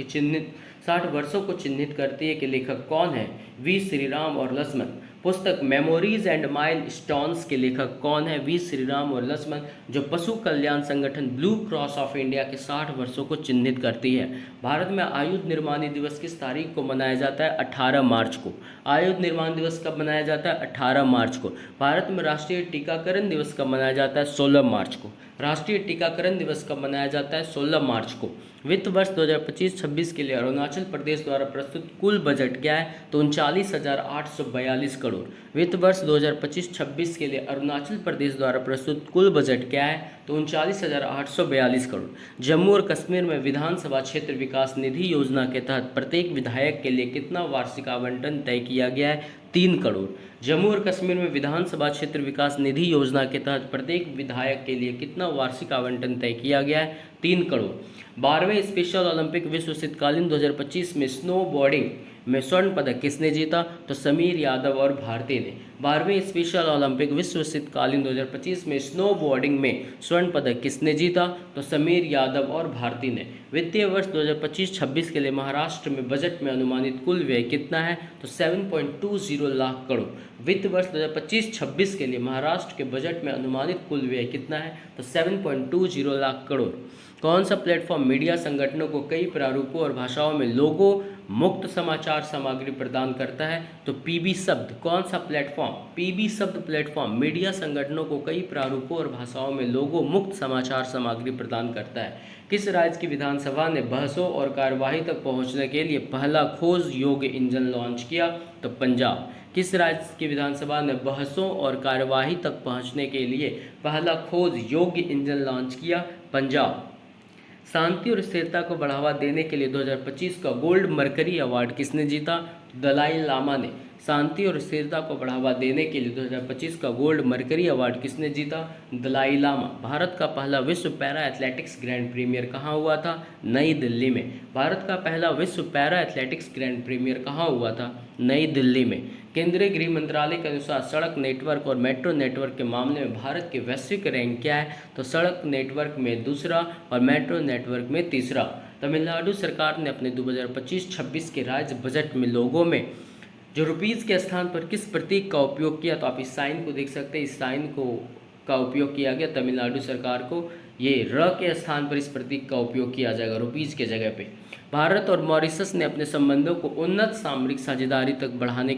को चिन्हित करती है कि लेखक कौन है? वी श्रीराम और लक्ष्मण। पुस्तक मेमोरीज एंड माइलस्टोन्स के लेखक कौन है? वी श्रीराम और लक्ष्मण जो पशु कल्याण संगठन ब्लू क्रॉस ऑफ इंडिया के 60 वर्षों को चिन्हित करती है। भारत में आयुध निर्माण दिवस किस तारीख को मनाया जाता है? 18 मार्च को। आयुध निर्माण दिवस कब मनाया जाता है? 18 मार्च को। भारत में राष्ट्रीय टीकाकरण दिवस कब मनाया जाता है? 16 मार्च को। राष्ट्रीय टीकाकरण दिवस कब मनाया जाता है? 16 मार्च को। वित्त वर्ष 2025-26 के लिए अरुणाचल प्रदेश द्वारा प्रस्तुत कुल बजट क्या है? तो 39,842 करोड़। वित्त वर्ष 2025-26 के लिए अरुणाचल प्रदेश द्वारा प्रस्तुत कुल बजट क्या है? तो 39,842 करोड़। जम्मू और कश्मीर में विधानसभा क्षेत्र विकास निधि योजना के तहत प्रत्येक विधायक के लिए कितना वार्षिक आवंटन तय किया गया है? 3 करोड़। जम्मू और कश्मीर में विधानसभा क्षेत्र विकास निधि योजना के तहत प्रत्येक विधायक के लिए कितना वार्षिक आवंटन तय किया गया है? 3 करोड़। 12वें स्पेशल ओलंपिक विश्व शीतकालीन 2025 में स्नो बोर्डिंग में स्वर्ण पदक किसने जीता? तो समीर यादव और भारती ने। 12वें स्पेशल ओलंपिक विश्व शीतकालीन 2025 में स्नो बोर्डिंग में स्वर्ण पदक किसने जीता? तो समीर यादव और भारती ने। वित्तीय वर्ष 2025-26 के लिए महाराष्ट्र में बजट में अनुमानित कुल व्यय कितना है? तो 7.20 लाख करोड़। वित्त वर्ष 2025-26 के लिए महाराष्ट्र के बजट में अनुमानित कुल व्यय कितना है? तो 7.20 लाख करोड़। कौन सा प्लेटफॉर्म मीडिया संगठनों को कई प्रारूपों और भाषाओं में लोगो मुक्त समाचार सामग्री प्रदान करता है? तो पीबी शब्द। कौन सा प्लेटफॉर्म? पीबी शब्द प्लेटफॉर्म मीडिया संगठनों को कई प्रारूपों और भाषाओं में लोगो मुक्त समाचार सामग्री प्रदान करता है। किस राज्य की विधानसभा ने बहसों और कार्यवाही तक पहुंचने के लिए पहला खोज योग्य इंजन लॉन्च किया? तो पंजाब। किस राज्य की विधानसभा ने बहसों और कार्यवाही तक पहुंचने के लिए पहला खोज योग्य इंजन लॉन्च किया? पंजाब। शांति और स्थिरता को बढ़ावा देने के लिए 2025 का गोल्ड मरकरी अवार्ड किसने जीता? दलाई लामा ने। शांति और स्थिरता को बढ़ावा देने के लिए 2025 का गोल्ड मरकरी अवार्ड किसने जीता? दलाई लामा। भारत का पहला विश्व पैरा एथलेटिक्स ग्रैंड प्रीमियर कहाँ हुआ था? नई दिल्ली में। भारत का पहला विश्व पैरा एथलेटिक्स ग्रैंड प्रीमियर कहाँ हुआ था? नई दिल्ली में। केंद्रीय गृह मंत्रालय के अनुसार सड़क नेटवर्क और मेट्रो नेटवर्क के मामले में भारत की वैश्विक रैंक क्या है? तो सड़क नेटवर्क में दूसरा और मेट्रो नेटवर्क में तीसरा। तमिलनाडु सरकार ने अपने 2025-26 के राज्य बजट में लोगों में जो रुपीज़ के स्थान पर किस प्रतीक का उपयोग किया? तो आप इस साइन को देख सकते हैं, इस साइन को का उपयोग किया गया तमिलनाडु सरकार को। ये र के स्थान पर इस प्रतीक का उपयोग किया जाएगा रुपीज़ के जगह पे। भारत और मॉरिशस ने अपने संबंधों को उन्नत सामरिक साझेदारी तक बढ़ाने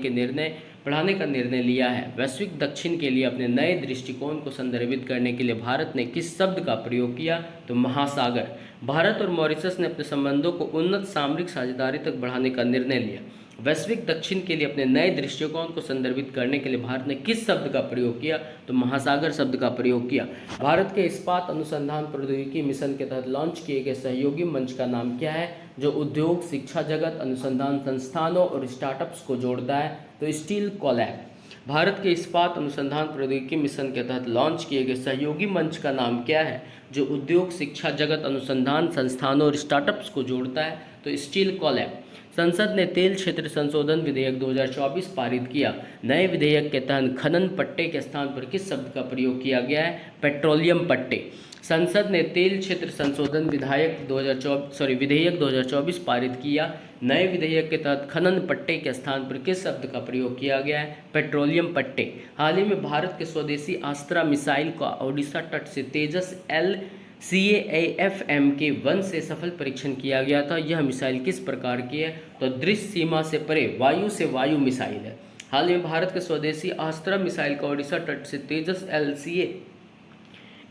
का निर्णय लिया है। वैश्विक दक्षिण के लिए अपने नए दृष्टिकोण को संदर्भित करने के लिए भारत ने किस शब्द का प्रयोग किया? तो महासागर। भारत और मॉरिशस ने अपने संबंधों को उन्नत सामरिक साझेदारी तक बढ़ाने का निर्णय लिया। वैश्विक दक्षिण के लिए अपने नए दृष्टिकोण को संदर्भित करने के लिए भारत ने किस शब्द का प्रयोग किया? तो महासागर शब्द का प्रयोग किया। भारत के इस्पात अनुसंधान प्रौद्योगिकी मिशन के तहत लॉन्च किए गए सहयोगी मंच का नाम क्या है? जो उद्योग, शिक्षा जगत, अनुसंधान संस्थानों और स्टार्टअप्स को जोड़ता है? तो स्टील कोलैब। भारत के इस्पात अनुसंधान प्रौद्योगिकी मिशन के तहत लॉन्च किए गए सहयोगी मंच का नाम क्या है? जो उद्योग, शिक्षा जगत, अनुसंधान संस्थानों और स्टार्टअप्स को जोड़ता है? तो स्टील कोलैब। संसद ने तेल क्षेत्र संशोधन विधेयक 2024 पारित किया। नए विधेयक के तहत खनन पट्टे के स्थान पर किस शब्द का प्रयोग किया गया है? पेट्रोलियम पट्टे। संसद ने तेल क्षेत्र संशोधन विधेयक 2024 पारित किया। नए विधेयक के तहत खनन पट्टे के स्थान पर किस शब्द का प्रयोग किया गया है? पेट्रोलियम पट्टे। हाल ही में भारत के स्वदेशी अस्त्रा मिसाइल का ओडिशा तट से तेजस LCAFM-1 से सफल परीक्षण किया गया था। यह मिसाइल किस प्रकार की है? तो दृश्य सीमा से परे वायु से वायु मिसाइल है। हाल ही में भारत के स्वदेशी अस्त्रा मिसाइल का ओडिशा तट से तेजस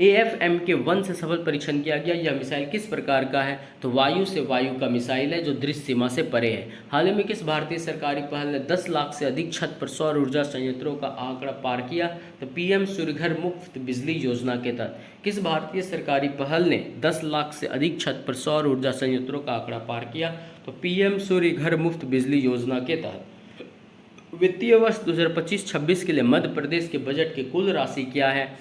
LCAFM-1 से सफल परीक्षण किया गया। यह मिसाइल किस प्रकार का है? तो वायु से वायु का मिसाइल है जो दृश्य सीमा से परे है। हाल ही में किस भारतीय सरकारी पहल ने 10 लाख से अधिक छत पर सौर ऊर्जा संयंत्रों का आंकड़ा पार किया? तो PM सूर्य घर मुफ्त बिजली योजना के तहत किस भारतीय सरकारी पहल ने 10 लाख से अधिक छत पर सौर ऊर्जा संयंत्रों का आंकड़ा पार किया? तो PM सूर्य घर मुफ्त बिजली योजना के तहत। वित्तीय वर्ष 2025-26 के लिए मध्य प्रदेश के बजट की कुल राशि क्या है?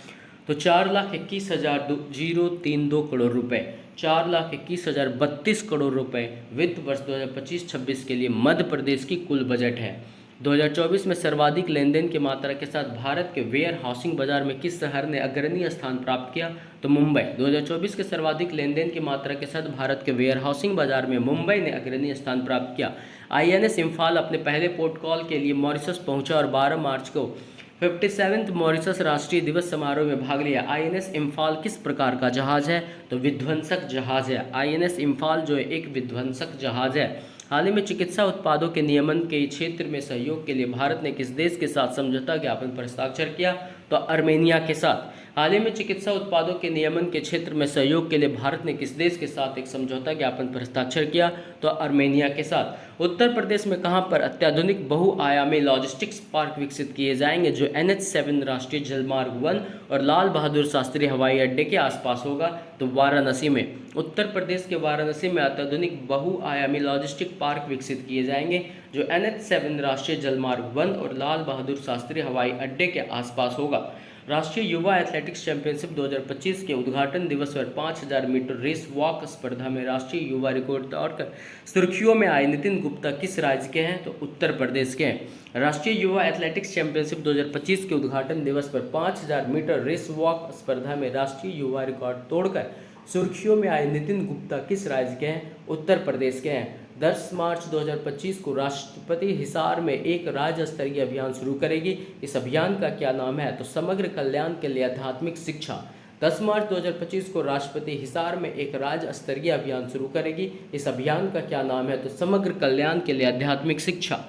तो 4,21,032 करोड़ रुपए, 4,21,032 करोड़ रुपए वित्त वर्ष 2025-26 के लिए मध्य प्रदेश की कुल बजट है। 2024 में सर्वाधिक लेन देन की मात्रा के साथ भारत के वेयर हाउसिंग बाजार में किस शहर ने अग्रणी स्थान प्राप्त किया? तो मुंबई। 2024 के सर्वाधिक लेन देन की मात्रा के साथ भारत के वेयर हाउसिंग बाजार में मुंबई ने अग्रणी स्थान प्राप्त किया। INS इम्फाल अपने पहले पोर्ट कॉल के लिए मॉरिशस पहुंचा और 12 मार्च को 57वें मॉरिशस राष्ट्रीय दिवस समारोह में भाग लिया। INS इम्फाल किस प्रकार का जहाज है? तो विध्वंसक जहाज है। INS इम्फाल जो है एक विध्वंसक जहाज है। हाल ही में चिकित्सा उत्पादों के नियमन के क्षेत्र में सहयोग के लिए भारत ने किस देश के साथ समझौता ज्ञापन पर हस्ताक्षर किया? तो अर्मेनिया के साथ। हाल ही में चिकित्सा उत्पादों के नियमन के क्षेत्र में सहयोग के लिए भारत ने किस देश के साथ एक समझौता ज्ञापन पर हस्ताक्षर किया? तो अर्मेनिया के साथ। उत्तर प्रदेश में कहां पर अत्याधुनिक बहुआयामी लॉजिस्टिक्स पार्क विकसित किए जाएंगे? जो NH7 राष्ट्रीय जलमार्ग 1 और लाल बहादुर शास्त्री हवाई अड्डे के आसपास होगा। तो वाराणसी में। उत्तर प्रदेश के वाराणसी में अत्याधुनिक बहुआयामी लॉजिस्टिक पार्क विकसित किए जाएंगे जो NH7 राष्ट्रीय जलमार्ग 1 और लाल बहादुर शास्त्री हवाई अड्डे के आसपास होगा। राष्ट्रीय युवा एथलेटिक्स चैंपियनशिप 2025 के उद्घाटन दिवस पर 5000 मीटर रेस वॉक स्पर्धा में राष्ट्रीय युवा रिकॉर्ड तोड़कर सुर्खियों में आए नितिन गुप्ता किस राज्य के हैं? तो उत्तर प्रदेश के हैं। राष्ट्रीय युवा एथलेटिक्स चैंपियनशिप 2025 के उद्घाटन दिवस पर 5000 मीटर रेस वॉक स्पर्धा में राष्ट्रीय युवा रिकॉर्ड तोड़कर सुर्खियों में आए नितिन गुप्ता किस राज्य के हैं? उत्तर प्रदेश के हैं। 10 मार्च 2025 को राष्ट्रपति हिसार में एक राज्य स्तरीय अभियान शुरू करेगी। इस अभियान का क्या नाम है? तो समग्र कल्याण के लिए आध्यात्मिक शिक्षा। 10 मार्च 2025 को राष्ट्रपति हिसार में एक राज्य स्तरीय अभियान शुरू करेगी। इस अभियान का क्या नाम है? तो समग्र कल्याण के लिए आध्यात्मिक शिक्षा।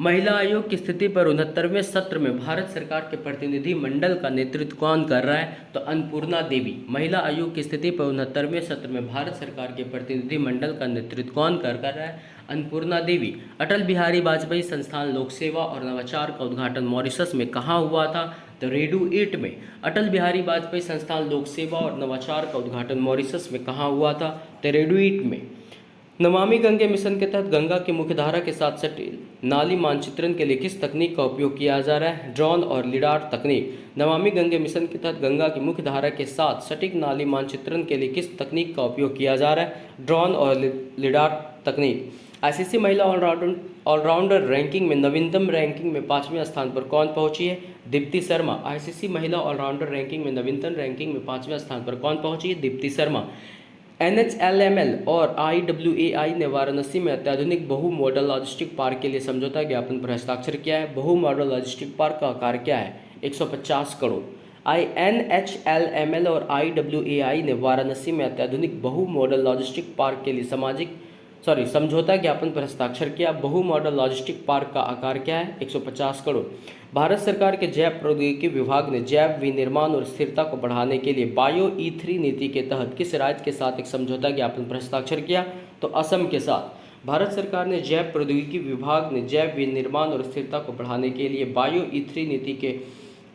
महिला आयोग की स्थिति पर 69वें सत्र में भारत सरकार के प्रतिनिधि मंडल का नेतृत्व कौन कर रहा है? तो अन्नपूर्णा देवी। महिला आयोग की स्थिति पर 69वें सत्र में भारत सरकार के प्रतिनिधि मंडल का नेतृत्व कौन कर रहा है? अन्नपूर्णा देवी। अटल बिहारी वाजपेयी संस्थान लोक सेवा और नवाचार का उद्घाटन मॉरिशस में कहाँ हुआ था? तो रेडुएट में। अटल बिहारी वाजपेयी संस्थान लोक सेवा और नवाचार का उद्घाटन मॉरिशस में कहाँ हुआ था? तो रेडुएट में। नमामि गंगे मिशन के तहत गंगा की मुख्यधारा के साथ सटे नाली मानचित्रण के लिए किस तकनीक का उपयोग किया जा रहा है? ड्रोन और लिडार तकनीक। नमामि गंगे मिशन के तहत गंगा की मुख्यधारा के साथ सटीक नाली मानचित्रण के लिए किस तकनीक का उपयोग किया जा रहा है? ड्रोन और लिडार तकनीक। ICC महिला ऑलराउंडर रैंकिंग में नवीनतम रैंकिंग में 5वें स्थान पर कौन पहुंची है? दीप्ति शर्मा। ICC महिला ऑलराउंडर रैंकिंग में नवीनतम रैंकिंग में 5वें स्थान पर कौन पहुंची है? दीप्ति शर्मा। NHLML और IWAI ने वाराणसी में अत्याधुनिक बहु मॉडल लॉजिस्टिक पार्क के लिए समझौता ज्ञापन पर हस्ताक्षर किया है। बहु मॉडल लॉजिस्टिक पार्क का आकार क्या है? 150 करोड़। NHLML और IWAI ने वाराणसी में अत्याधुनिक बहु मॉडल लॉजिस्टिक पार्क के लिए समझौता ज्ञापन पर हस्ताक्षर किया। बहु मॉडल लॉजिस्टिक पार्क का आकार क्या है? 150 करोड़। भारत सरकार के जैव प्रौद्योगिकी विभाग ने जैव विनिर्माण और स्थिरता को बढ़ाने के लिए बायो E3 नीति के तहत किस राज्य के साथ एक समझौता ज्ञापन पर हस्ताक्षर किया? तो असम के साथ। भारत सरकार ने जैव प्रौद्योगिकी विभाग ने जैव विनिर्माण और स्थिरता को बढ़ाने के लिए बायो E3 नीति के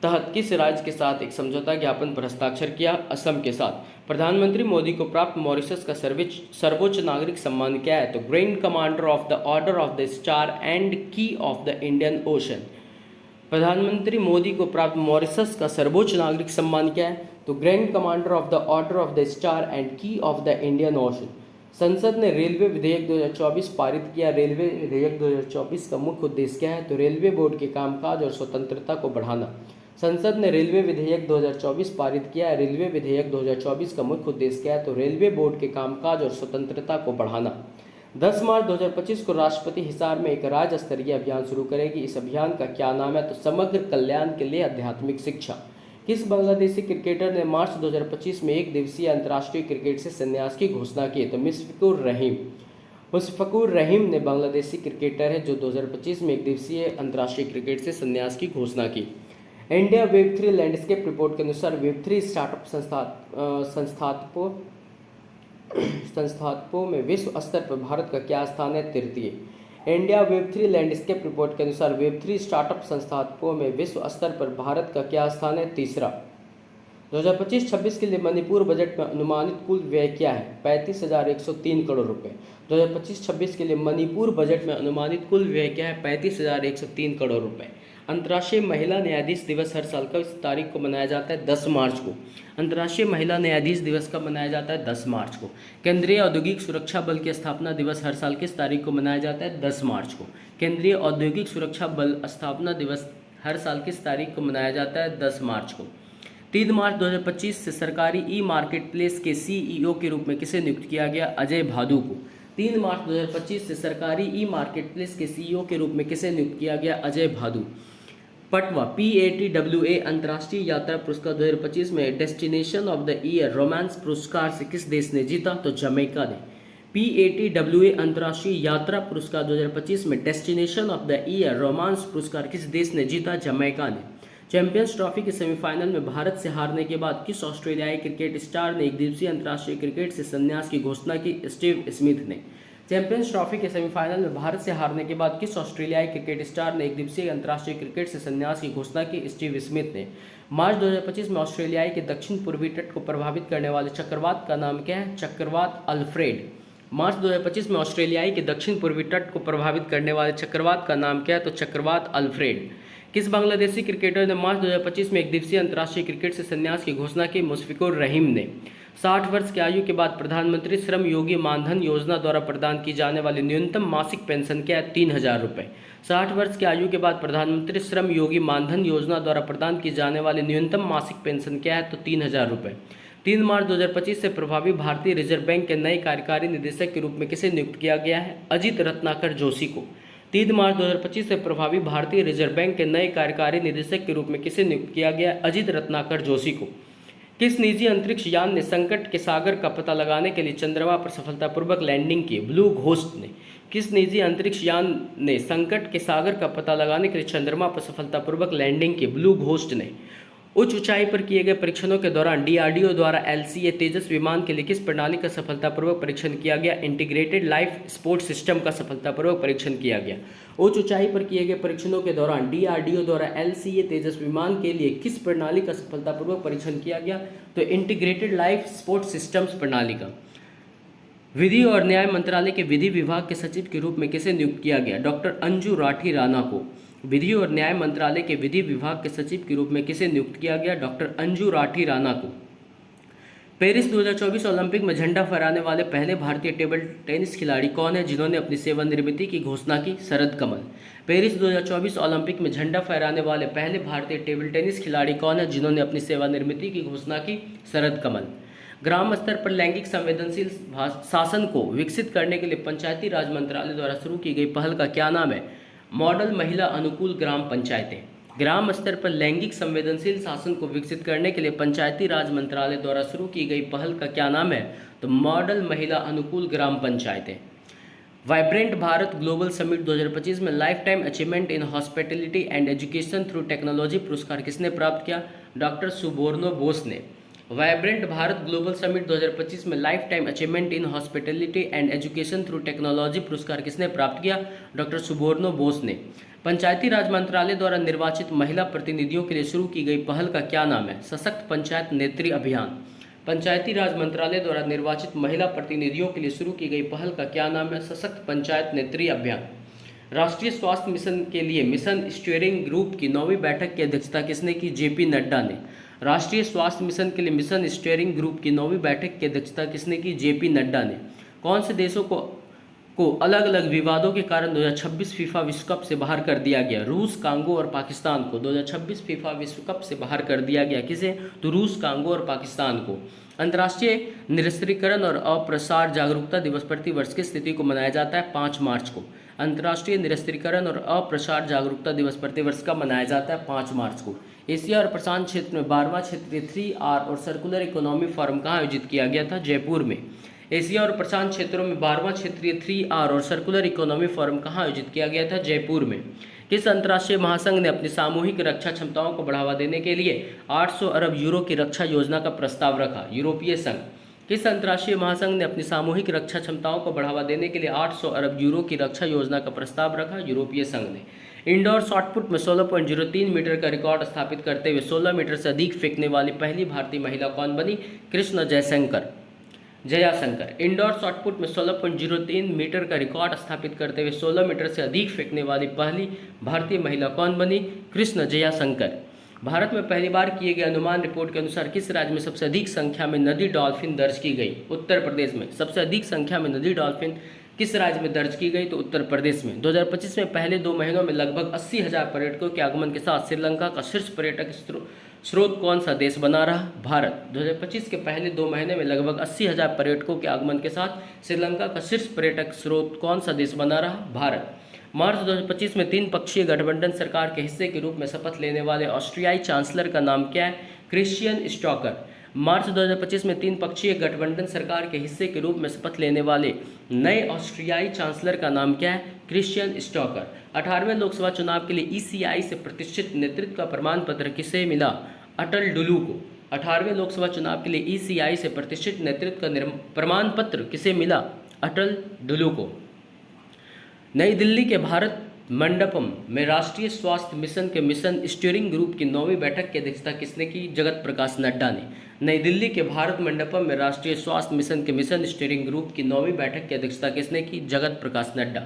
तहत किस राज्य के साथ एक समझौता ज्ञापन पर हस्ताक्षर किया? असम के साथ। प्रधानमंत्री मोदी को प्राप्त मॉरिशस का सर्वोच्च नागरिक सम्मान क्या है? तो grand commander of the order of the star and की ऑफ द इंडियन ओशन। प्रधानमंत्री मोदी को प्राप्त मॉरिशस का सर्वोच्च नागरिक सम्मान क्या है? तो grand commander of the order of the star and की ऑफ द इंडियन ओशन। संसद ने रेलवे विधेयक 2024 पारित किया। रेलवे विधेयक 2024 का मुख्य उद्देश्य क्या है? तो रेलवे बोर्ड के कामकाज और स्वतंत्रता को बढ़ाना। संसद ने रेलवे विधेयक 2024 पारित किया। रेलवे विधेयक 2024 का मुख्य उद्देश्य क्या है? तो रेलवे बोर्ड के कामकाज और स्वतंत्रता को बढ़ाना। 10 मार्च 2025 को राष्ट्रपति हिसार में एक राज्य स्तरीय अभियान शुरू करेगी। इस अभियान का क्या नाम है? तो समग्र कल्याण के लिए आध्यात्मिक शिक्षा। किस बांग्लादेशी क्रिकेटर ने मार्च 2025 में एक दिवसीय अंतर्राष्ट्रीय क्रिकेट से संन्यास की घोषणा की? तो मुशफिकुर रहीम। मुशफिकुर रहीम ने बांग्लादेशी क्रिकेटर है जो 2025 में एक दिवसीय अंतर्राष्ट्रीय क्रिकेट से संन्यास की घोषणा की। इंडिया वेब3 लैंडस्केप रिपोर्ट के अनुसार वेब3 स्टार्टअप संस्थापकों में विश्व स्तर पर भारत का क्या स्थान है? तृतीय। इंडिया वेब3 लैंडस्केप रिपोर्ट के अनुसार वेब3 स्टार्टअप संस्थापकों में विश्व स्तर पर भारत का क्या स्थान है? तीसरा। 2025-26 के लिए मणिपुर बजट में अनुमानित कुल व्यय क्या है? 35,103 करोड़ रुपए। 2025-26 के लिए मणिपुर बजट में अनुमानित कुल व्यय क्या है? 35,103 करोड़ रुपए। अंतर्राष्ट्रीय महिला न्यायाधीश दिवस हर साल का इस तारीख को मनाया जाता है? 10 मार्च को। अंतर्राष्ट्रीय महिला न्यायाधीश दिवस कब मनाया जाता है? 10 मार्च को। केंद्रीय औद्योगिक सुरक्षा बल की स्थापना दिवस हर साल किस तारीख को मनाया जाता है? 10 मार्च को। केंद्रीय औद्योगिक सुरक्षा बल स्थापना दिवस हर साल किस तारीख को मनाया जाता है? 10 मार्च को। 3 मार्च 2025 से सरकारी ई मार्केट प्लेस के सीईओ के रूप में किसे नियुक्त किया गया? अजय भादु को। 3 मार्च 2025 से सरकारी ई मार्केट प्लेस के सीईओ के रूप में किसे नियुक्त किया गया? अजय भादु। पटवा PATWA अंतर्राष्ट्रीय यात्रा पुरस्कार 2025 में destination of the year romance पुरस्कार से किस देश ने जीता? तो जमैका ने। PATWA अंतर्राष्ट्रीय यात्रा पुरस्कार 2025 में destination of the year romance पुरस्कार किस देश ने जीता? जमैका ने। चैंपियंस ट्रॉफी के सेमीफाइनल में भारत से हारने के बाद किस ऑस्ट्रेलियाई क्रिकेट स्टार ने एक दिवसीय अंतर्राष्ट्रीय क्रिकेट से संन्यास की घोषणा की? स्टीव स्मिथ ने। चैंपियंस ट्रॉफी के सेमीफाइनल में भारत से हारने के बाद किस ऑस्ट्रेलियाई क्रिकेट स्टार ने एक दिवसीय अंतर्राष्ट्रीय क्रिकेट से संन्यास की घोषणा की? स्टीव स्मिथ ने। मार्च 2025 में ऑस्ट्रेलियाई के दक्षिण पूर्वी तट को प्रभावित करने वाले चक्रवात का नाम क्या है? चक्रवात अल्फ्रेड। मार्च 2025 में ऑस्ट्रेलियाई के दक्षिण पूर्वी तट को प्रभावित करने वाले चक्रवात का नाम क्या है? तो चक्रवात अल्फ्रेड। किस बांग्लादेशी क्रिकेटर ने मार्च 2025 में एक दिवसीय अंतर्राष्ट्रीय क्रिकेट से संन्यास की घोषणा की? मुशफिकुर रहीम ने। 60 वर्ष की आयु के बाद प्रधानमंत्री श्रम योगी मानधन योजना द्वारा प्रदान की जाने वाली न्यूनतम मासिक पेंशन क्या है? 3,000 रुपये। 60 वर्ष की आयु के बाद प्रधानमंत्री श्रम योगी मानधन योजना द्वारा प्रदान की जाने वाली न्यूनतम मासिक पेंशन क्या है? तो 3,000 रुपये। 3 मार्च 2025 से प्रभावी भारतीय रिजर्व बैंक के नए कार्यकारी निदेशक के रूप में किसे नियुक्त किया गया है? अजित रत्नाकर जोशी को। 3 मार्च 2025 से प्रभावी भारतीय रिजर्व बैंक के नए कार्यकारी निदेशक के रूप में किसे नियुक्त किया गया है? अजित रत्नाकर जोशी को। किस निजी अंतरिक्ष यान ने संकट के सागर का पता लगाने के लिए चंद्रमा पर सफलतापूर्वक लैंडिंग की? ब्लू घोस्ट ने। किस निजी अंतरिक्ष यान ने संकट के सागर का पता लगाने के लिए चंद्रमा पर सफलतापूर्वक लैंडिंग की? ब्लू घोस्ट ने। उच्च ऊंचाई पर किए गए परीक्षणों के दौरान DRDO द्वारा LCA तेजस विमान के लिए किस प्रणाली का सफलतापूर्वक परीक्षण किया गया? इंटीग्रेटेड लाइफ सपोर्ट सिस्टम का सफलतापूर्वक परीक्षण किया गया। उच्च ऊंचाई पर किए गए परीक्षणों के दौरान DRDO द्वारा LCA तेजस विमान के लिए किस प्रणाली का सफलतापूर्वक परीक्षण किया गया? तो इंटीग्रेटेड लाइफ सपोर्ट सिस्टम्स प्रणाली का। विधि और न्याय मंत्रालय के विधि विभाग के सचिव के रूप में किसे नियुक्त किया गया? डॉक्टर अंजू राठी राणा को। विधि और न्याय मंत्रालय के विधि विभाग के सचिव के रूप में किसे नियुक्त किया गया? डॉक्टर अंजू राठी राणा को। पेरिस 2024 ओलंपिक में झंडा फहराने वाले पहले भारतीय टेबल टेनिस खिलाड़ी कौन है जिन्होंने अपनी सेवानिवृत्ति की घोषणा की? शरद कमल। पेरिस 2024 ओलंपिक में झंडा फहराने वाले पहले भारतीय टेबल टेनिस खिलाड़ी कौन है जिन्होंने अपनी सेवानिवृत्ति की घोषणा की? शरद कमल। ग्राम स्तर पर लैंगिक संवेदनशील शासन को विकसित करने के लिए पंचायती राज मंत्रालय द्वारा शुरू की गई पहल का क्या नाम है? मॉडल महिला अनुकूल ग्राम पंचायतें। ग्राम स्तर पर लैंगिक संवेदनशील शासन को विकसित करने के लिए पंचायती राज मंत्रालय द्वारा शुरू की गई पहल का क्या नाम है? तो मॉडल महिला अनुकूल ग्राम पंचायतें। वाइब्रेंट भारत ग्लोबल समिट 2025 में life time achievement in hospitality and education through technology पुरस्कार किसने प्राप्त किया? डॉक्टर सुबोर्नो बोस ने। वाइब्रेंट भारत ग्लोबल समिट 2025 में life time achievement in hospitality and education through technology पुरस्कार किसने प्राप्त किया? डॉक्टर सुबोर्नो बोस ने। पंचायती राज मंत्रालय द्वारा निर्वाचित महिला प्रतिनिधियों के लिए शुरू की गई पहल का क्या नाम है? सशक्त पंचायत नेत्री अभियान। पंचायती राज मंत्रालय द्वारा निर्वाचित महिला प्रतिनिधियों के लिए शुरू की गई पहल का क्या नाम है? सशक्त पंचायत नेत्री अभियान। राष्ट्रीय स्वास्थ्य मिशन के लिए मिशन स्टीयरिंग ग्रुप की 9वीं बैठक की अध्यक्षता किसने की? JP नड्डा ने। राष्ट्रीय स्वास्थ्य मिशन के लिए मिशन स्टीयरिंग ग्रुप की 9वीं बैठक की अध्यक्षता किसने की? जेपी नड्डा ने। कौन से देशों को अलग अलग विवादों के कारण 2026 फीफा विश्व कप से बाहर कर दिया गया? रूस, कांगो और पाकिस्तान को 2026 फीफा विश्व कप से बाहर कर दिया गया। किसे? तो रूस, कांगो और पाकिस्तान को। अंतर्राष्ट्रीय निरस्त्रीकरण और अप्रसार जागरूकता दिवस प्रतिवर्ष किस तिथि को मनाया जाता है? 5 मार्च को। अंतर्राष्ट्रीय निरस्त्रीकरण और अप्रसार जागरूकता दिवस प्रतिवर्ष का मनाया जाता है? 5 मार्च को। एशिया और प्रशांत क्षेत्र में 12वां क्षेत्रीय 3R और सर्कुलर इकोनॉमी फोरम कहाँ आयोजित किया गया था? जयपुर में। एशिया और प्रशांत क्षेत्रों में 12वां क्षेत्रीय 3R और सर्कुलर इकोनॉमी फोरम कहाँ आयोजित किया गया था? जयपुर में। किस अंतर्राष्ट्रीय महासंघ ने अपनी सामूहिक रक्षा क्षमताओं को बढ़ावा देने के लिए 800 अरब यूरो की रक्षा योजना का प्रस्ताव रखा? यूरोपीय संघ। किस अंतर्राष्ट्रीय महासंघ ने अपनी सामूहिक रक्षा क्षमताओं को बढ़ावा देने के लिए 800 अरब यूरो की रक्षा योजना का प्रस्ताव रखा? यूरोपीय संघ ने। इंडोर शॉटपुट में 16.03 मीटर का रिकॉर्ड स्थापित करते हुए 16 मीटर से अधिक फेंकने वाली पहली भारतीय महिला कौन बनी? कृष्ण जयाशंकर। इंडोर शॉटपुट में 16.03 मीटर का रिकॉर्ड स्थापित करते हुए 16 मीटर से अधिक फेंकने वाली पहली भारतीय महिला कौन बनी? कृष्ण जयाशंकर। भारत में पहली बार किए गए अनुमान रिपोर्ट के अनुसार किस राज्य में सबसे अधिक संख्या में नदी डॉल्फिन दर्ज की गई? उत्तर प्रदेश में। सबसे अधिक संख्या में नदी डॉल्फिन किस राज्य में दर्ज की गई? तो उत्तर प्रदेश में। 2025 में पहले 2 महीनों में लगभग 80,000 पर्यटकों के आगमन के साथ श्रीलंका का शीर्ष पर्यटक स्रोत कौन सा देश बना रहा? भारत। 2025 के पहले 2 महीने में लगभग 80,000 पर्यटकों के आगमन के साथ श्रीलंका का शीर्ष पर्यटक स्रोत कौन सा देश बना रहा? भारत। मार्च 2025 में 3 पक्षीय गठबंधन सरकार के हिस्से के रूप में शपथ लेने वाले ऑस्ट्रियाई चांसलर का नाम क्या है? Christian stalker. मार्च 2025 में 3 पक्षीय गठबंधन सरकार के हिस्से के रूप में शपथ लेने वाले नए ऑस्ट्रियाई चांसलर का नाम क्या है? Christian stalker. 18वें लोकसभा चुनाव के लिए ECI से प्रतिष्ठित नेतृत्व का प्रमाण पत्र किसे मिला? अटल डुलू को। 18वें लोकसभा चुनाव के लिए ECI से प्रतिष्ठित नेतृत्व का प्रमाण पत्र किसे मिला? अटल डुलू को। नई दिल्ली के भारत मंडपम में राष्ट्रीय स्वास्थ्य मिशन के मिशन स्टीयरिंग ग्रुप की 9वीं बैठक की अध्यक्षता किसने की? जगत प्रकाश नड्डा ने। नई दिल्ली के भारत मंडपम में राष्ट्रीय स्वास्थ्य मिशन के मिशन स्टीयरिंग ग्रुप की 9वीं बैठक की अध्यक्षता किसने की? जगत प्रकाश नड्डा।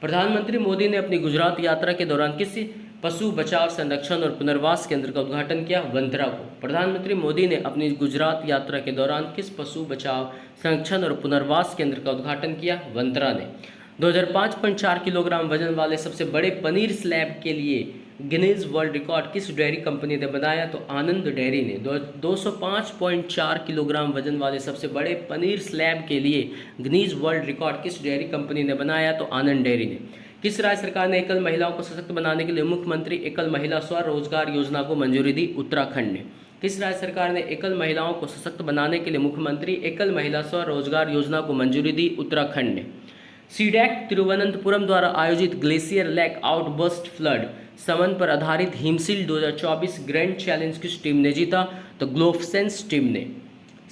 प्रधानमंत्री मोदी ने अपनी गुजरात यात्रा के दौरान किस पशु बचाव, संरक्षण और पुनर्वास केंद्र का उद्घाटन किया? वंतरा को। प्रधानमंत्री मोदी ने अपनी गुजरात यात्रा के दौरान किस पशु बचाव, संरक्षण और पुनर्वास केंद्र का उद्घाटन किया? वंतरा ने। 2005.4 किलोग्राम वजन वाले सबसे बड़े पनीर स्लैब के लिए गिनीज वर्ल्ड रिकॉर्ड किस डेयरी कंपनी ने बनाया? तो आनंद डेयरी ने। 205.4 किलोग्राम वजन वाले सबसे बड़े पनीर स्लैब के लिए गिनीज वर्ल्ड रिकॉर्ड किस डेयरी कंपनी ने बनाया? तो आनंद डेयरी ने। किस राज्य सरकार ने एकल महिलाओं को सशक्त बनाने के लिए मुख्यमंत्री एकल महिला स्वरोजगार योजना को मंजूरी दी? उत्तराखंड ने। किस राज्य सरकार ने एकल महिलाओं को सशक्त बनाने के लिए मुख्यमंत्री एकल महिला स्वरोजगार योजना को मंजूरी दी? उत्तराखंड ने। सीडैक तिरुवनंतपुरम द्वारा आयोजित ग्लेशियर लेक आउटबर्स्ट फ्लड समन पर आधारित हिमशील्ड 2024 ग्रैंड चैलेंज किस टीम ने जीता? तो ग्लोफसेंस टीम ने।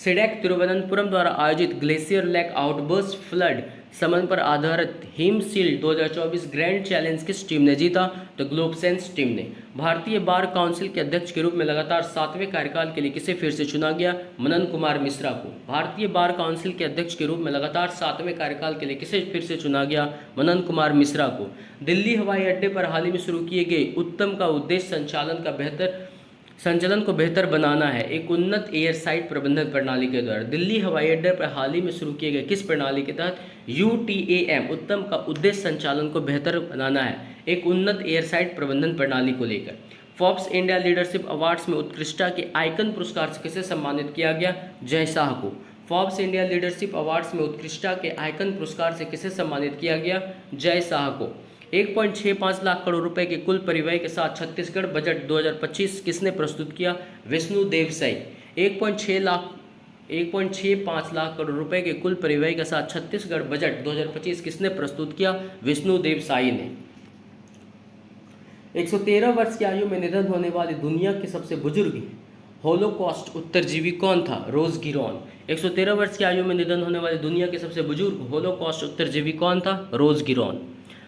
सीडैक तिरुवनंतपुरम द्वारा आयोजित ग्लेशियर लेक आउटबर्स्ट फ्लड समन पर आधारित हिमशील्ड 2024 ग्रैंड चैलेंज किस टीम ने जीता? तो ग्लोबसेंस टीम ने। भारतीय बार काउंसिल के अध्यक्ष के रूप में लगातार 7वें कार्यकाल के लिए किसे फिर से चुना गया? मनन कुमार मिश्रा को। भारतीय बार काउंसिल के अध्यक्ष के रूप में लगातार 7वें कार्यकाल के लिए किसे फिर से चुना गया? मनन कुमार मिश्रा को। दिल्ली हवाई अड्डे पर हाल ही में शुरू किए गए उत्तम का उद्देश्य संचालन को बेहतर बनाना है। एक उन्नत एयर साइट प्रबंधन प्रणाली के द्वारा दिल्ली हवाई अड्डे पर हाल ही में शुरू किए गए किस प्रणाली के तहत? UTAM उत्तम का उद्देश्य संचालन को बेहतर बनाना है, एक उन्नत एयर साइट प्रबंधन प्रणाली को लेकर। फोर्ब्स इंडिया लीडरशिप अवार्ड्स में उत्कृष्टता के आइकन पुरस्कार से किसे सम्मानित किया गया? जय शाह को। फोर्ब्स इंडिया लीडरशिप अवार्ड्स में उत्कृष्टता के आइकन पुरस्कार से किसे सम्मानित किया गया? जय शाह को। 1.65 लाख करोड़ रुपए के कुल परिव्यय के साथ छत्तीसगढ़ बजट 2025 किसने प्रस्तुत किया? विष्णु देव साई। 1.65 लाख करोड़ रुपए के कुल परिव्यय के साथ छत्तीसगढ़ बजट 2025 किसने प्रस्तुत किया? विष्णु देव साई ने। 113 वर्ष की आयु में निधन होने वाली दुनिया के सबसे बुजुर्ग होलोकॉस्ट उत्तरजीवी कौन था? रोज गिरोन। 113 वर्ष की आयु में निधन होने वाली दुनिया के सबसे बुजुर्ग होलोकॉस्ट उत्तरजीवी कौन था? रोज गिरोन।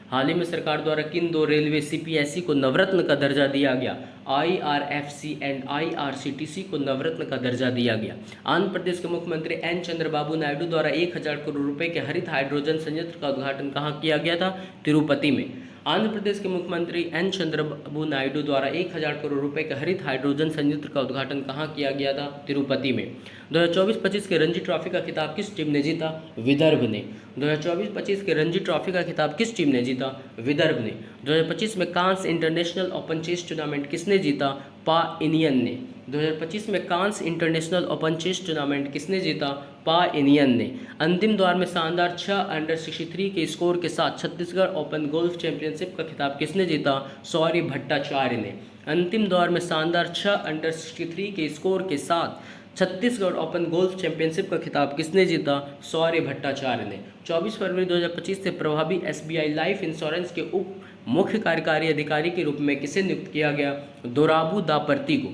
हाल ही में सरकार द्वारा किन 2 रेलवे CPSE को नवरत्न का दर्जा दिया गया? IRFC एंड IRCTC को नवरत्न का दर्जा दिया गया। आंध्र प्रदेश के मुख्यमंत्री N चंद्रबाबू नायडू द्वारा 1000 करोड़ रुपए के हरित हाइड्रोजन संयंत्र का उद्घाटन कहाँ किया गया था? तिरुपति में। आंध्र प्रदेश के मुख्यमंत्री एन चंद्रबाबू नायडू द्वारा 1000 करोड़ रुपए के हरित हाइड्रोजन संयंत्र का उद्घाटन कहाँ किया गया था? तिरुपति में। 2024-25 के रणजी ट्रॉफी का खिताब किस टीम ने जीता? विदर्भ ने। 2024-25 के रणजी ट्रॉफी का खिताब किस टीम ने जीता? विदर्भ ने। 2025 में कांस इंटरनेशनल ओपन चेस टूर्नामेंट किसने जीता? पा इनियन ने। 2025 में कांस इंटरनेशनल ओपन चेस टूर्नामेंट किसने जीता? पा इनियन ने। अंतिम दौर में शानदार 6 अंडर 63 के स्कोर के साथ छत्तीसगढ़ ओपन गोल्फ चैंपियनशिप का खिताब किसने जीता? शौर्य भट्टाचार्य ने। अंतिम दौर में शानदार 6 अंडर 63 के स्कोर के साथ छत्तीसगढ़ ओपन गोल्फ चैंपियनशिप का खिताब किसने जीता? शौर्य भट्टाचार्य ने। 24 फरवरी 2025 से प्रभावी एसबीआई लाइफ इंश्योरेंस के उप मुख्य कार्यकारी अधिकारी के रूप में किसे नियुक्त किया गया? दोराबू दापर्ती को।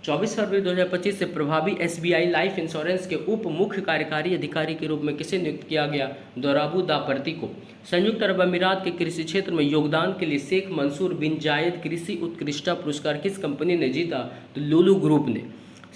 24 फरवरी 2025 से प्रभावी एसबीआई लाइफ इंश्योरेंस के उप मुख्य कार्यकारी अधिकारी के रूप में किसे नियुक्त किया गया? दोराबू दापर्ती को। संयुक्त अरब अमीरात के कृषि क्षेत्र में योगदान के लिए शेख मंसूर बिन जायद कृषि उत्कृष्टता पुरस्कार किस कंपनी ने जीता? तो लुलु ग्रुप ने।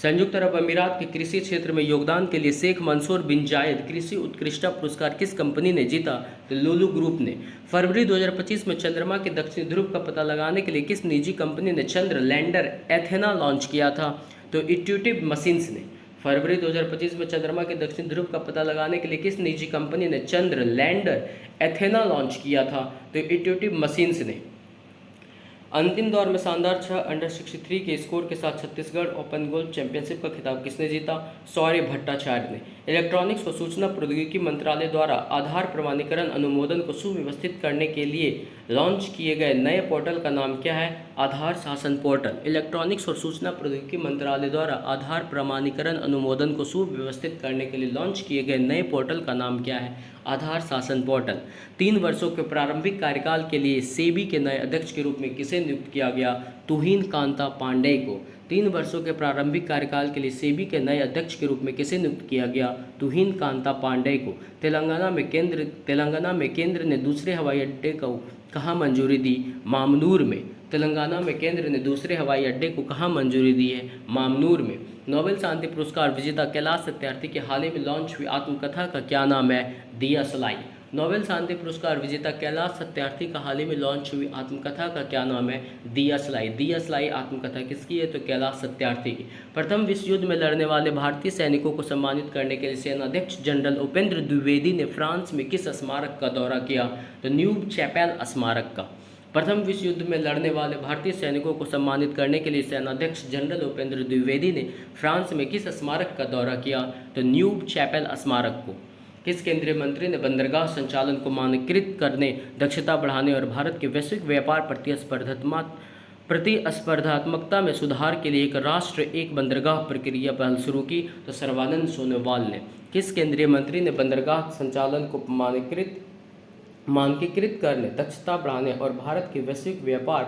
संयुक्त अरब अमीरात के कृषि क्षेत्र में योगदान के लिए शेख मंसूर बिन जायद कृषि उत्कृष्टता पुरस्कार किस कंपनी ने जीता? तो लुलु ग्रुप ने। फरवरी 2025 में चंद्रमा के दक्षिणी ध्रुव का पता लगाने के लिए किस निजी कंपनी ने चंद्र लैंडर एथेना लॉन्च किया था? तो इंट्यूटिव मशीन्स ने। फरवरी 2025 में चंद्रमा के दक्षिणी ध्रुव का पता लगाने के लिए किस निजी कंपनी ने चंद्र लैंडर एथेना लॉन्च किया था? तो इंट्यूटिव मशीन्स ने। अंतिम दौर में शानदार 6 अंडर 63 के स्कोर के साथ छत्तीसगढ़ ओपन गोल्फ चैंपियनशिप का खिताब किसने जीता? शौर्य भट्टाचार्य ने। इलेक्ट्रॉनिक्स व सूचना प्रौद्योगिकी मंत्रालय द्वारा आधार प्रमाणीकरण अनुमोदन को सुव्यवस्थित करने के लिए लॉन्च किए गए नए पोर्टल का नाम क्या है? आधार शासन पोर्टल। इलेक्ट्रॉनिक्स और सूचना प्रौद्योगिकी मंत्रालय द्वारा आधार प्रमाणीकरण अनुमोदन को सुव्यवस्थित करने के लिए लॉन्च किए गए नए पोर्टल का नाम क्या है? आधार शासन पोर्टल। 3 वर्षों के प्रारंभिक कार्यकाल के लिए सेबी के नए अध्यक्ष के रूप में किसे नियुक्त किया गया? तुहिन कांता पांडेय को। 3 वर्षों के प्रारंभिक कार्यकाल के लिए सेबी के नए अध्यक्ष के रूप में किसे नियुक्त किया गया? तुहिन कांता पांडेय को। तेलंगाना में केंद्र ने दूसरे हवाई अड्डे को कहाँ मंजूरी दी? मामनूर में। तेलंगाना में केंद्र ने दूसरे हवाई अड्डे को कहाँ मंजूरी दी है? मामनूर में। नोबेल शांति पुरस्कार विजेता कैलाश सत्यार्थी के हाल ही में लॉन्च हुई आत्मकथा का क्या नाम है? दिया सलाई। नोबेल शांति पुरस्कार विजेता कैलाश सत्यार्थी का हाल ही में लॉन्च हुई आत्मकथा का क्या नाम है? दिया सलाई। दिया सलाई आत्मकथा किसकी है? तो कैलाश सत्यार्थी की। प्रथम विश्व युद्ध में लड़ने वाले भारतीय सैनिकों को सम्मानित करने के लिए सेनाध्यक्ष जनरल उपेंद्र द्विवेदी ने फ्रांस में किस स्मारक का दौरा किया? तो न्यू चैपेल स्मारक का। प्रथम विश्व युद्ध में लड़ने वाले भारतीय सैनिकों को सम्मानित करने के लिए सेनाध्यक्ष जनरल उपेंद्र द्विवेदी ने फ्रांस में किस स्मारक का दौरा किया? तो न्यू चैपेल स्मारक को। किस केंद्रीय मंत्री ने बंदरगाह संचालन को मानकीकृत करने, दक्षता बढ़ाने और भारत के वैश्विक व्यापार प्रतिस्पर्धात्मकता में सुधार के लिए एक राष्ट्र एक बंदरगाह प्रक्रिया पहल शुरू की? तो सर्बानंद सोनोवाल ने। किस केंद्रीय मंत्री ने बंदरगाह संचालन को मानकीकृत करने, दक्षता बढ़ाने और भारत के वैश्विक व्यापार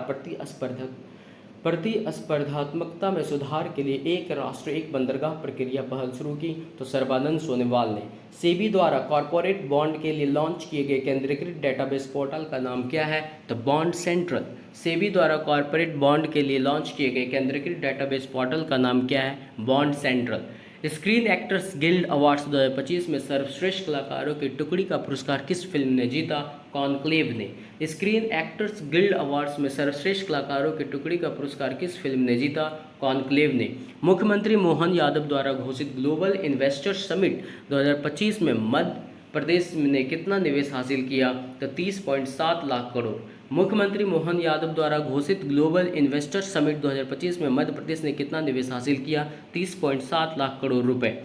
प्रतिस्पर्धात्मकता में सुधार के लिए एक राष्ट्र एक बंदरगाह प्रक्रिया पहल शुरू की? तो सर्बानंद सोनोवाल ने। सेबी द्वारा कॉरपोरेट बॉन्ड के लिए लॉन्च किए गए केंद्रीकृत डेटाबेस पोर्टल का नाम क्या है? तो बॉन्ड सेंट्रल। सेबी द्वारा कॉरपोरेट बॉन्ड के लिए लॉन्च किए गए केंद्रीकृत डेटाबेस पोर्टल का नाम क्या है? Bond central. Screen actors guild awards 2025 में सर्वश्रेष्ठ कलाकारों की टुकड़ी का पुरस्कार किस फिल्म ने जीता? कॉन्क्लेव ने। स्क्रीन एक्टर्स गिल्ड अवार्ड्स में सर्वश्रेष्ठ कलाकारों की टुकड़ी का पुरस्कार किस फिल्म ने जीता? कॉन्क्लेव ने। मुख्यमंत्री मोहन यादव द्वारा घोषित ग्लोबल इन्वेस्टर्स समिट 2025 में मध्य प्रदेश ने कितना निवेश हासिल किया? तो 30.7 लाख करोड़। मुख्यमंत्री मोहन यादव द्वारा घोषित ग्लोबल इन्वेस्टर्स समिट 2025 में मध्य प्रदेश ने कितना निवेश हासिल किया? 30.7 लाख करोड़ रुपए।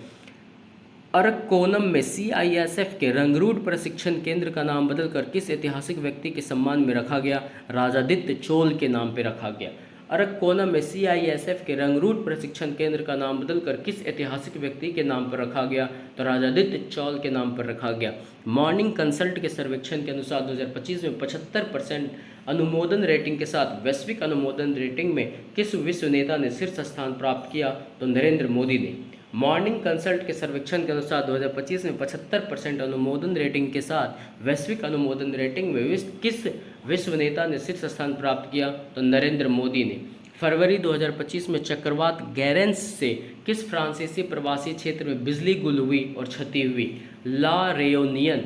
अरक्कोनम में CISF के रंगरूट प्रशिक्षण केंद्र का नाम बदलकर किस ऐतिहासिक व्यक्ति के सम्मान में रखा गया? राजादित्य चोल के नाम पर रखा गया। अरक्कोनम में CISF के रंगरूट प्रशिक्षण केंद्र का नाम बदलकर किस ऐतिहासिक व्यक्ति के नाम पर रखा गया? तो राजादित्य चौल के नाम पर रखा गया। मॉर्निंग कंसल्ट के सर्वेक्षण के अनुसार 2025 में 75% अनुमोदन रेटिंग के साथ वैश्विक अनुमोदन रेटिंग में किस विश्व नेता ने शीर्ष स्थान प्राप्त किया? तो नरेंद्र मोदी ने। मॉर्निंग कंसल्ट के सर्वेक्षण के अनुसार 2025 में 75% अनुमोदन रेटिंग के साथ वैश्विक अनुमोदन रेटिंग में किस विश्व नेता ने शीर्ष स्थान प्राप्त किया? तो नरेंद्र मोदी ने। फरवरी 2025 में चक्रवात गैरेंस से किस फ्रांसीसी प्रवासी क्षेत्र में बिजली गुल हुई और क्षति हुई? ला रेयोनियन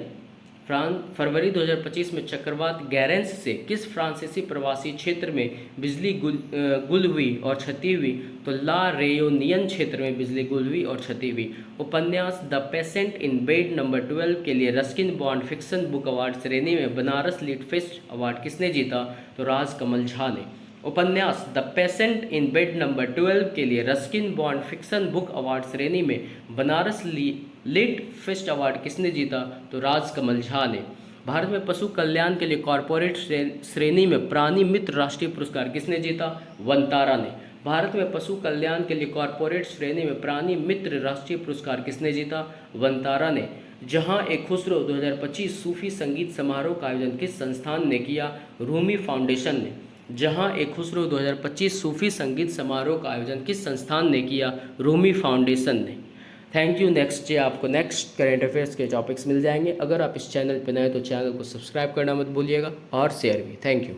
फरवरी 2025 में चक्रवात गैरेंस से किस फ्रांसीसी प्रवासी क्षेत्र में बिजली गुल हुई और क्षति हुई? तो ला रेयोनियन क्षेत्र में बिजली गुल हुई और क्षति हुई। उपन्यास the patient in bed number 12 के लिए Ruskin bond fiction book award श्रेणी में बनारस लिट फेस्ट अवार्ड किसने जीता? तो राजकमल झा ने। उपन्यास the patient in bed number 12 के लिए Ruskin bond fiction book award श्रेणी में बनारस लिट फेस्ट अवार्ड किसने जीता? तो राजकमल झा ने। भारत में पशु कल्याण के लिए कॉरपोरेट श्रेणी में प्राणी मित्र राष्ट्रीय पुरस्कार किसने जीता? वनतारा ने। भारत में पशु कल्याण के लिए कॉरपोरेट श्रेणी में प्राणी मित्र राष्ट्रीय पुरस्कार किसने जीता? वनतारा ने। जहां एक खुसरो 2025 सूफी संगीत समारोह का आयोजन किस संस्थान ने किया? रूमी फाउंडेशन ने। जहां एक खुसरो 2025 सूफी संगीत समारोह का आयोजन किस संस्थान ने किया? रूमी फाउंडेशन ने। Thank you. नेक्स्ट डे आपको नेक्स्ट करेंट अफेयर्स के टॉपिक्स मिल जाएंगे। अगर आप इस चैनल पर नए तो चैनल को सब्सक्राइब करना मत भूलिएगा और शेयर भी। Thank you.